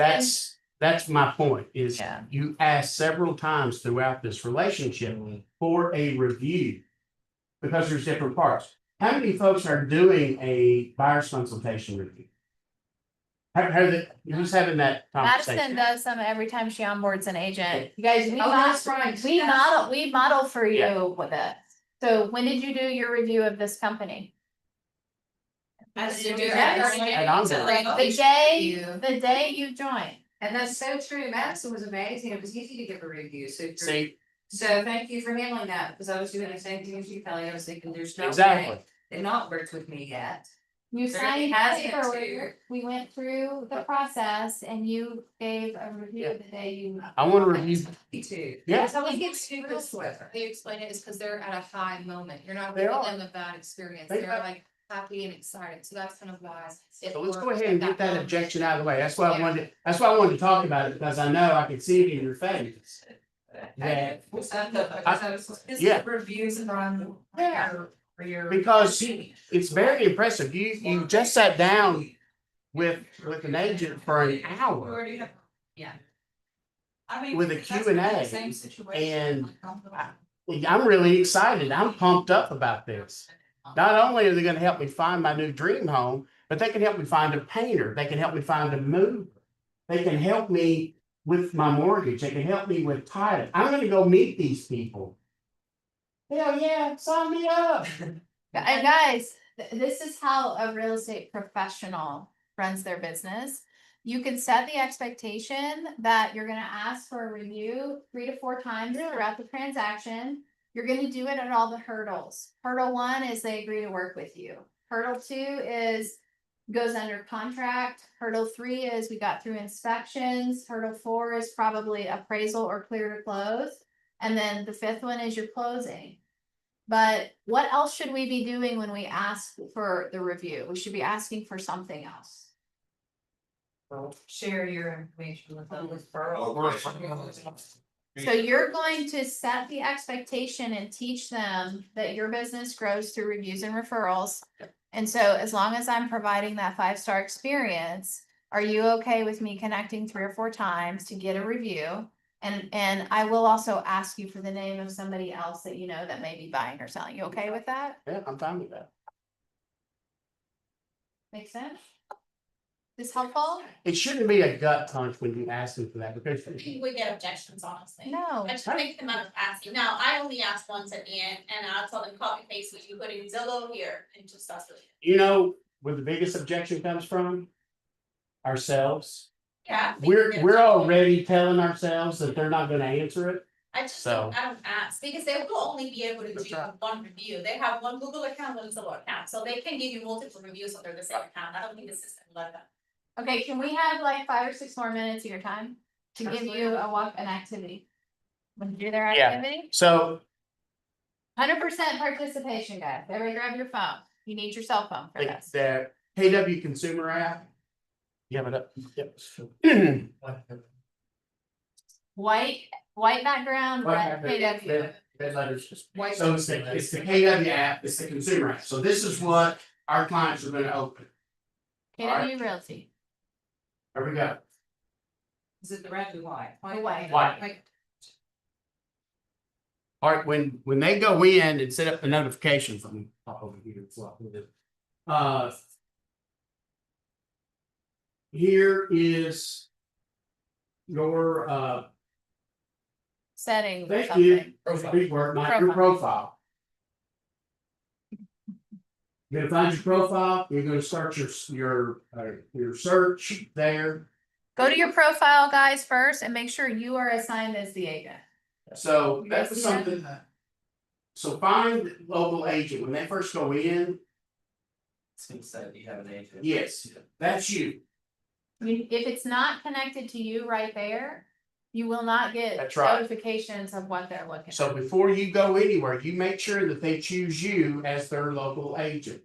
That's my point, is Yeah. you ask several times throughout this relationship for a review. Because there's different parts. How many folks are doing a buyer's consultation review? Who's having that Madison conversation? does some every time she onboards an agent. You guys, Oh, that's right. we model for Yeah. you with it. So when did you do your review of this company? As you you do do that, that. And I'm The day you joined. And that's so true. Madison was amazing. It was easy to give a review. See, So thank you for handling that because I was doing the same thing as you, Kelly. I was thinking there's no exactly. way. They've not worked with me yet. You There signed has been paperwork, two. we went through the process and you gave a review Yeah. the day you. I want to review, Me too. yeah, So I think it's too whatsoever. They explain it is because they're at a high moment. You're not They giving are. them a bad experience. They They're are. like happy and excited. So that's kind of why. it so let's go works ahead and at get that moment. objection out of the way. That's why I Yeah. wanted, that's why I wanted to talk about it, because I know I could see it in your face. That, yeah. Reviews from. Yeah. For your. Because it's very impressive. You just sat down with an agent for an hour. I mean, With a that's Q&A, the same situation. I'm really excited. I'm pumped up about this. Not only are they gonna help me find my new dream home, but they can help me find a painter. They can help me find a mover. They can help me with my mortgage. They can help me with title. I'm gonna go meet these people. Hell yeah, sign me up. And guys, this is how a real estate professional runs their business. You can set the expectation that you're gonna ask for a review 3 to 4 times throughout the transaction. You're gonna do it at all the hurdles. Hurdle 1 is they agree to work with you. Hurdle 2 is goes under contract. Hurdle 3 is we got through inspections. Hurdle 4 is probably appraisal or clear to close. And then the 5th one is your closing. But what else should we be doing when we ask for the review? We should be asking for something else. Share your information with them. So you're going to set the expectation and teach them that your business grows through reviews and referrals. And so as long as I'm providing that 5-star experience, are you okay with me connecting 3 or 4 times to get a review? And I will also ask you for the name of somebody else that you know that may be buying or selling. You okay with that? Yeah, I'm fine with that. Make sense? This helpful? It shouldn't be a gut punch when you ask them for that, because I think we get objections, honestly. No. I just make them out of asking. Now, I only ask once at the end and I'll tell them copy paste what you put in Zillow here and just that's it. you know where the biggest objection comes from? Ourselves. Yeah. I think We're we get we're a copy. already telling ourselves that they're not gonna answer it. I just So- don't, I don't ask, because they will only be able to That's do right. one review, they have one Google account, one Zillow account, so they can give you multiple reviews under the same account, I don't think the system will let them. Okay, can we have like 5 or 6 more minutes of your time to give you an activity? Want to do their Yeah. activity? So 100% participation, guys. Everybody grab your phone. You need your cell phone for like this. the KW consumer app. You have it up. Yep. White background, red KW. Red letters. White. So it's the KW app, it's the consumer app. So this is what our clients are gonna open. KW Realty. Here we go. Is it the red or white? White. White. All right, when they go in and set up the notifications, let me pop over here. It's a lot with it. Here is your Setting or thank something. you. Big word, not your profile. You're gonna find your profile, you're gonna start your search there. Go to your profile, guys, first and make sure you are assigned as the agent. So You guys that's see that? something. So find local agent, when they first go in. Since that you have an agent. Yes, that's you. If it's not connected to you right there, you will not get That's right. notifications of what they're looking So at. before you go anywhere, you make sure that they choose you as their local agent.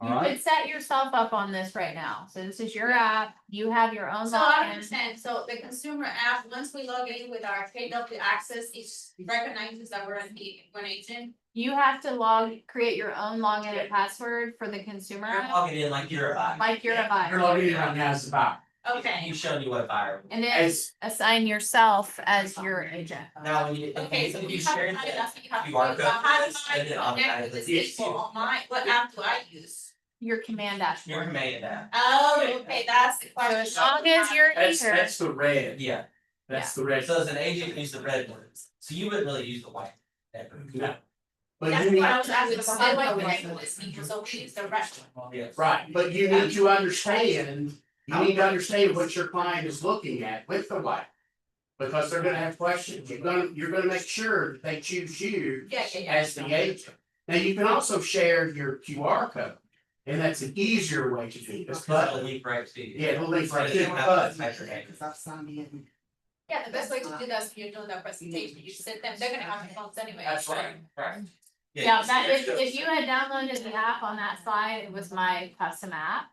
You All right, could set yourself up on this right now. So this is your app. You have your own So I login. understand, so the consumer app, once we log in with our KW access, it recognizes that we're an agent. You have to create your own login and password for the consumer You're app, logging in like you're a buyer. like you're a you're buyer. logging in right now as a buyer. Okay, He's showing you what a buyer. And then As, assign yourself as your agent. Now, when you, okay, so if you you have share to, that, that's what you have to do, QR but code, how do and I then connect automatically with this it's- people on my, what app do I use? Your command you're dashboard. made that. Oh, okay, that's the So question. as long as you're that's, here, that's the red, Yeah, that's the red. so as an agent, use the red ones, so you wouldn't really use the white. ever. No. But That's you need, what I was asking, It's about how do I still connect like with this people, so we use the rest. Yes. right, but you need to understand, what your client is looking at with the white. Because they're gonna have questions, you're gonna make sure that they choose you Yeah. as the agent. Now, you can also share your QR code, and that's an easier way to do this, But but, the link right to you. yeah, it'll link right So to you it, don't have but. to type your name. Yeah, the best way to do that is when you're doing that presentation, you sit them, they're gonna have their phones anyway. That's right. Right. yeah, that if you had downloaded the app on that slide, it was my custom app.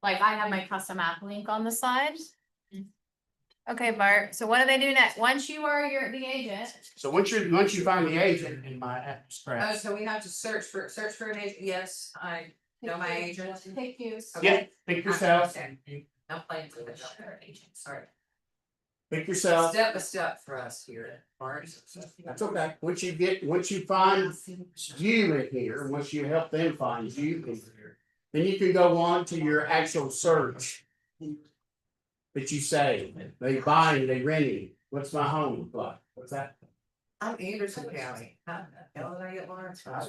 Like I have my custom app link on the side. Okay, Bart, so what do they do next? Once you are the agent, So once you find the agent in my app, Oh, so we have to search for an agent, yes, I know my agent. pick you. yeah, pick yourself, I'm playing for the agent, sorry. pick yourself, Step by step for us here, Bart. that's okay, once you find you in here, once you help them find you in here. Then you can go on to your actual search. That you say, they buying, they renting, what's my home look like, what's that? I'm Anderson County. How the hell did I get Lawrence? So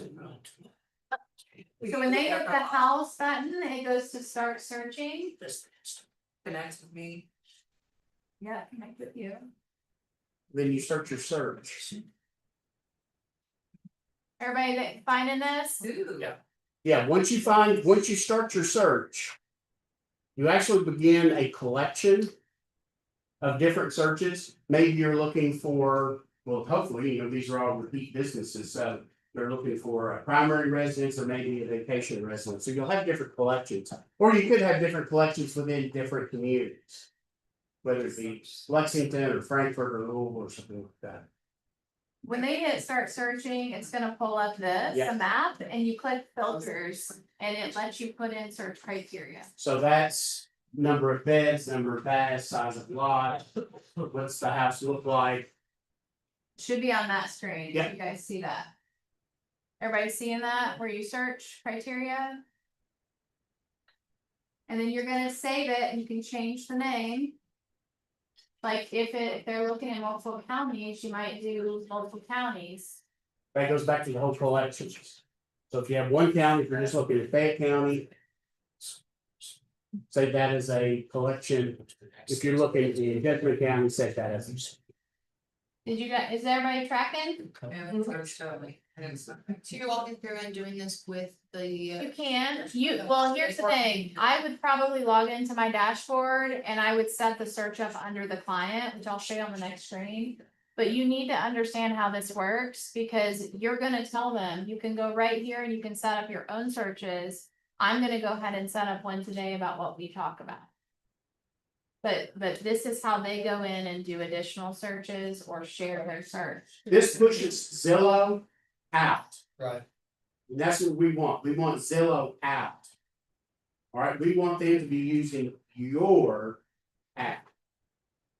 when they hit the house button, it goes to start searching. Connects with me. Yeah, connect with you. Then you start your search. Everybody that finding this? Ooh. Yeah, once you start your search. You actually begin a collection. Of different searches, maybe you're looking for, well, hopefully, these are all repeat businesses, so. They're looking for a primary residence or maybe a vacation residence, so you'll have different collections, or you could have different collections within different communities. Whether it be Lexington or Frankfurt or Louisville or something like that. When they hit start searching, it's gonna pull up this, Yeah. the map, and you click filters, and it lets you put in search criteria. So that's number of beds, number of baths, size of lot, what's the house look like? Should be on that screen, Yeah. if you guys see that. Everybody seeing that, where you search criteria? And then you're gonna save it, and you can change the name. Like if they're looking at multiple counties, you might do multiple counties. That goes back to the whole collection. So if you have one county, if you're just looking at Fayette County. Say that as a collection, if you're looking at the Guthrie County, say that as. Did you guys, is everybody tracking? So you're walking through and doing this with the. You can, well, here's the thing, I would probably log into my dashboard and I would set the search up under the client, which I'll show you on the next screen. But you need to understand how this works, because you're gonna tell them, you can go right here and you can set up your own searches. I'm gonna go ahead and set up one today about what we talk about. But this is how they go in and do additional searches or share their search. This pushes Zillow out. Right. And that's what we want. We want Zillow out. All right, we want them to be using your app.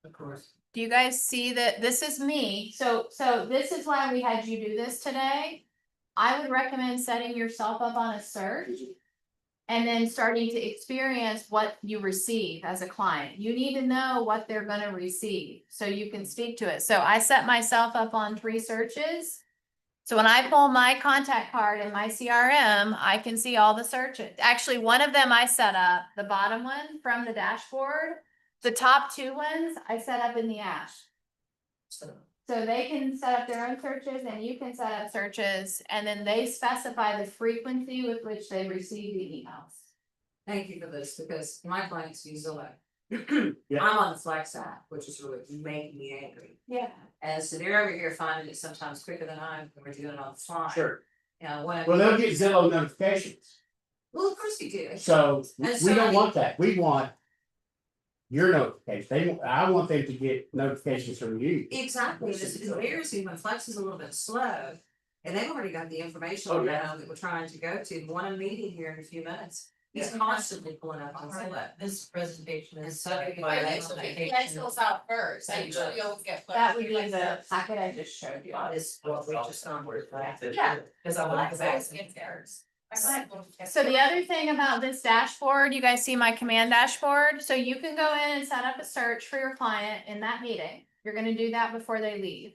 Of course. Do you guys see that this is me? So this is why we had you do this today. I would recommend setting yourself up on a search. And then starting to experience what you receive as a client. You need to know what they're gonna receive, so you can speak to it. So I set myself up on 3 searches. So when I pull my contact card in my CRM, I can see all the searches. Actually, one of them I set up, the bottom one from the dashboard. The top 2 ones I set up in the app. So they can set up their own searches and you can set up searches, and then they specify the frequency with which they receive the emails. Thank you for this, because my clients use Zillow. Yeah. I'm on the Flex app, which is really making me angry. Yeah. And so they're over here finding it sometimes quicker than I am, when we're doing it on the fly. Sure. You know, when, Well, they'll get Zillow notifications. well, of course you do. So And we so- don't want that. We want your notification. I want them to get notifications from you. Exactly, this is embarrassing when Flex is a little bit slow. And they've already got the information Oh, on yeah. that we're trying to go to, one I'm meeting here in a few minutes. He's constantly pulling up on Zillow. This presentation is subject by Flex goes out first, I usually always get. That would be the packet I just showed you. Is what we just gone through. Yeah. Cause I want to go back. So the other thing about this dashboard, you guys see my command dashboard, so you can go in and set up a search for your client in that meeting. You're gonna do that before they leave.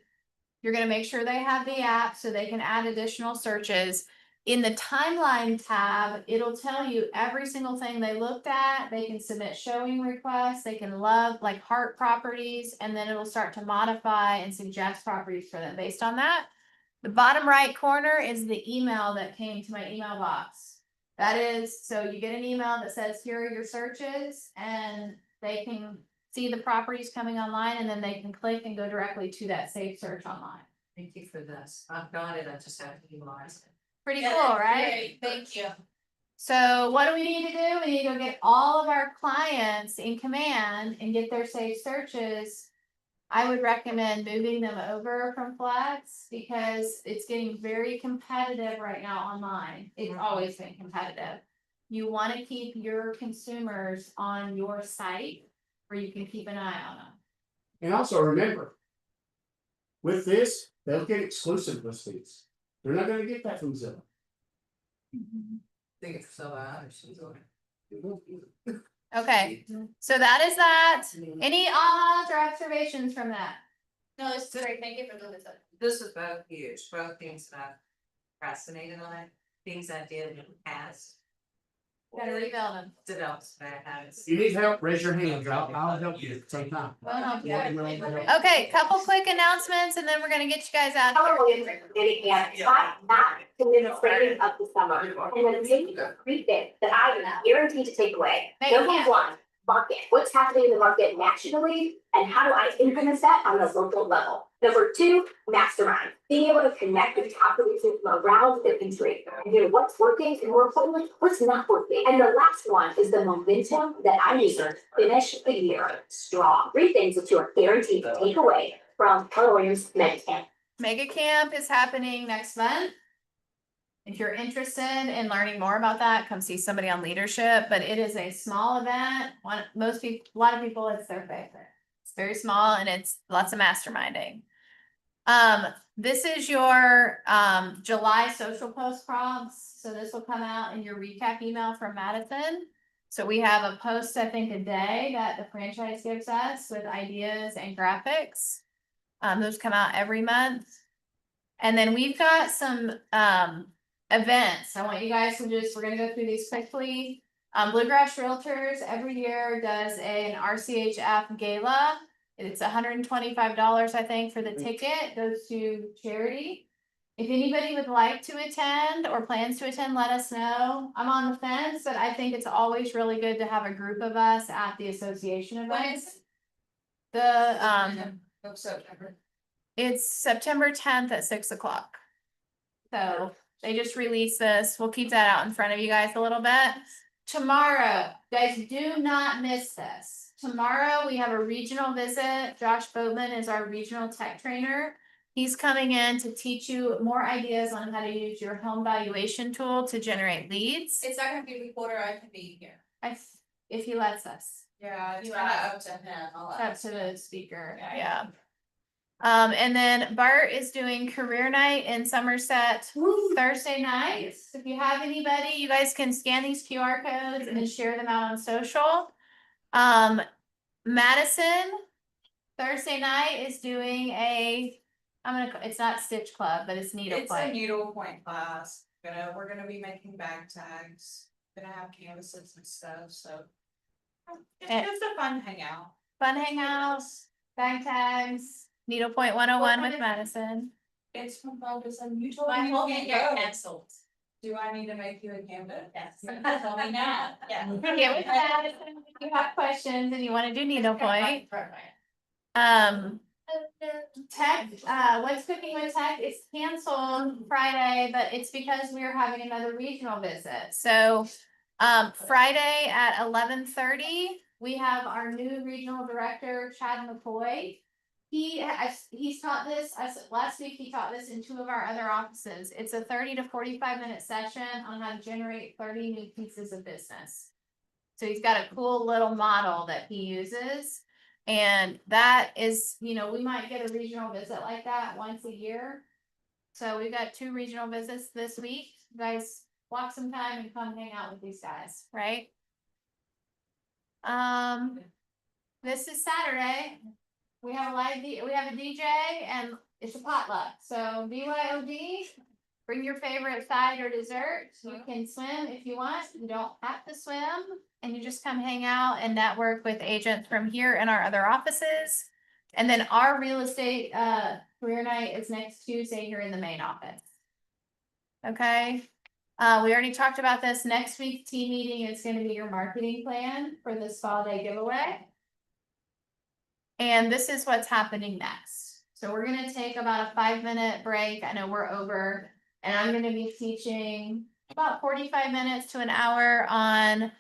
You're gonna make sure they have the app so they can add additional searches. In the timeline tab, it'll tell you every single thing they looked at. They can submit showing requests, they can love like heart properties, and then it'll start to modify and suggest properties for them based on that. The bottom right corner is the email that came to my email box. That is, so you get an email that says, here are your searches, and they can see the properties coming online, and then they can click and go directly to that saved search online. Thank you for this. I've got it, I just haven't utilized it. Pretty cool, right? Thank you. So what do we need to do? We need to go get all of our clients in command and get their saved searches. I would recommend moving them over from Flex because it's getting very competitive right now online. It's always been competitive. You want to keep your consumers on your site where you can keep an eye on them. And also remember, with this, they'll get exclusive listings. They're not gonna get that from Zillow. Think it's so bad, or she's on it. Okay, so that is that. Any ahas or observations from that? No, this is great, thank you for doing this. This is both huge, both things that I've procrastinated on, things I did in the past. Gotta rebuild them. Develops that I haven't. You need help, raise your hand. I'll help you at the same time. Okay, couple quick announcements and then we're gonna get you guys out. Hello, not administrating of the summer, and then maybe three things that I am guaranteed to take away. Number one, market, what's happening in the market nationally, and how do I implement that on a local level? Number two, mastermind, being able to connect with top producers from around the country, and hear what's working, and more importantly, what's not working. And the last one is the momentum that I need to finish the year strong. Three things that you are guaranteed to take away from Keller Williams Mega Camp. Mega Camp is happening next month. If you're interested in learning more about that, come see somebody on leadership, but it is a small event. Most people, a lot of people, it's their favorite. It's very small and it's lots of masterminding. This is your July social post prompts. So this will come out in your recap email from Madison. So we have a post, I think, a day that the franchise gives us with ideas and graphics. Those come out every month. And then we've got some events. I want you guys to we're gonna go through these quickly. Bluegrass Realtors every year does an RCHF gala. It's $125, I think, for the ticket, goes to charity. If anybody would like to attend or plans to attend, let us know. I'm on the fence, but I think it's always really good to have a group of us at the association events. It's September 10th at 6 o'clock. So they just released this. We'll keep that out in front of you guys a little bit. Tomorrow, guys, do not miss this. Tomorrow, we have a regional visit. Josh Boatman is our regional tech trainer. He's coming in to teach you more ideas on how to use your home valuation tool to generate leads. It's not gonna be recorded, I can be here. If he lets us. Yeah, it's kinda up to him. I'll Up ask to him. the speaker, Yeah. yeah. And then Bart is doing career night in Somerset Thursday nights. If you have anybody, you guys can scan these QR codes and share them out on social. Madison Thursday night is doing it's not Stitch Club, but it's needlepoint. It's a needlepoint class. We're gonna be making bag tags, gonna have canvases and stuff, so. It's And- just a fun hangout. Fun hangouts, bag tags, Needlepoint 101 with Madison. It's from Ferguson, you told My me. whole you thing can't got go. canceled. Do I need to make you a candidate? Yes. Tell me now. Yeah. Get with Madison if you have questions and you wanna do needlepoint. Tech, What's Cooking with Tech is canceled Friday, but it's because we are having another regional visit. So, Friday at 11:30, we have our new regional director, Chad McCoy. He's taught this, last week he taught this in 2 of our other offices. It's a 30 to 45-minute session on how to generate 30 new pieces of business. So he's got a cool little model that he uses. And that is, we might get a regional visit like that once a year. So we've got 2 regional visits this week. You guys block some time and come hang out with these guys, right? This is Saturday. We have a DJ and it's a potluck. So BYOD, bring your favorite side or dessert. You can swim if you want. You don't have to swim. And you just come hang out and network with agents from here and our other offices. And then our real estate career night is next Tuesday here in the main office. Okay, we already talked about this. Next week's team meeting is gonna be your marketing plan for this fall day giveaway. And this is what's happening next. So we're gonna take about a 5-minute break. I know we're over. And I'm gonna be teaching about 45 minutes to an hour on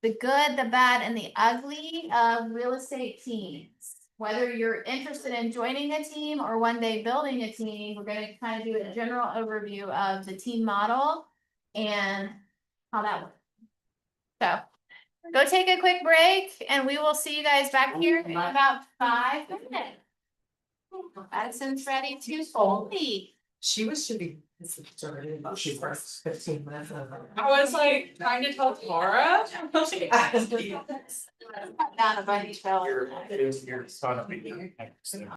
the good, the bad, and the ugly of real estate teams. Whether you're interested in joining a team or one day building a team, we're gonna kind of do a general overview of the team model and how that works. So go take a quick break and we will see you guys back here in about 5 minutes. Madison's ready to fold. She was shooting. She first 15 minutes. I was like trying to tell Tara. Down a bunny trail. You're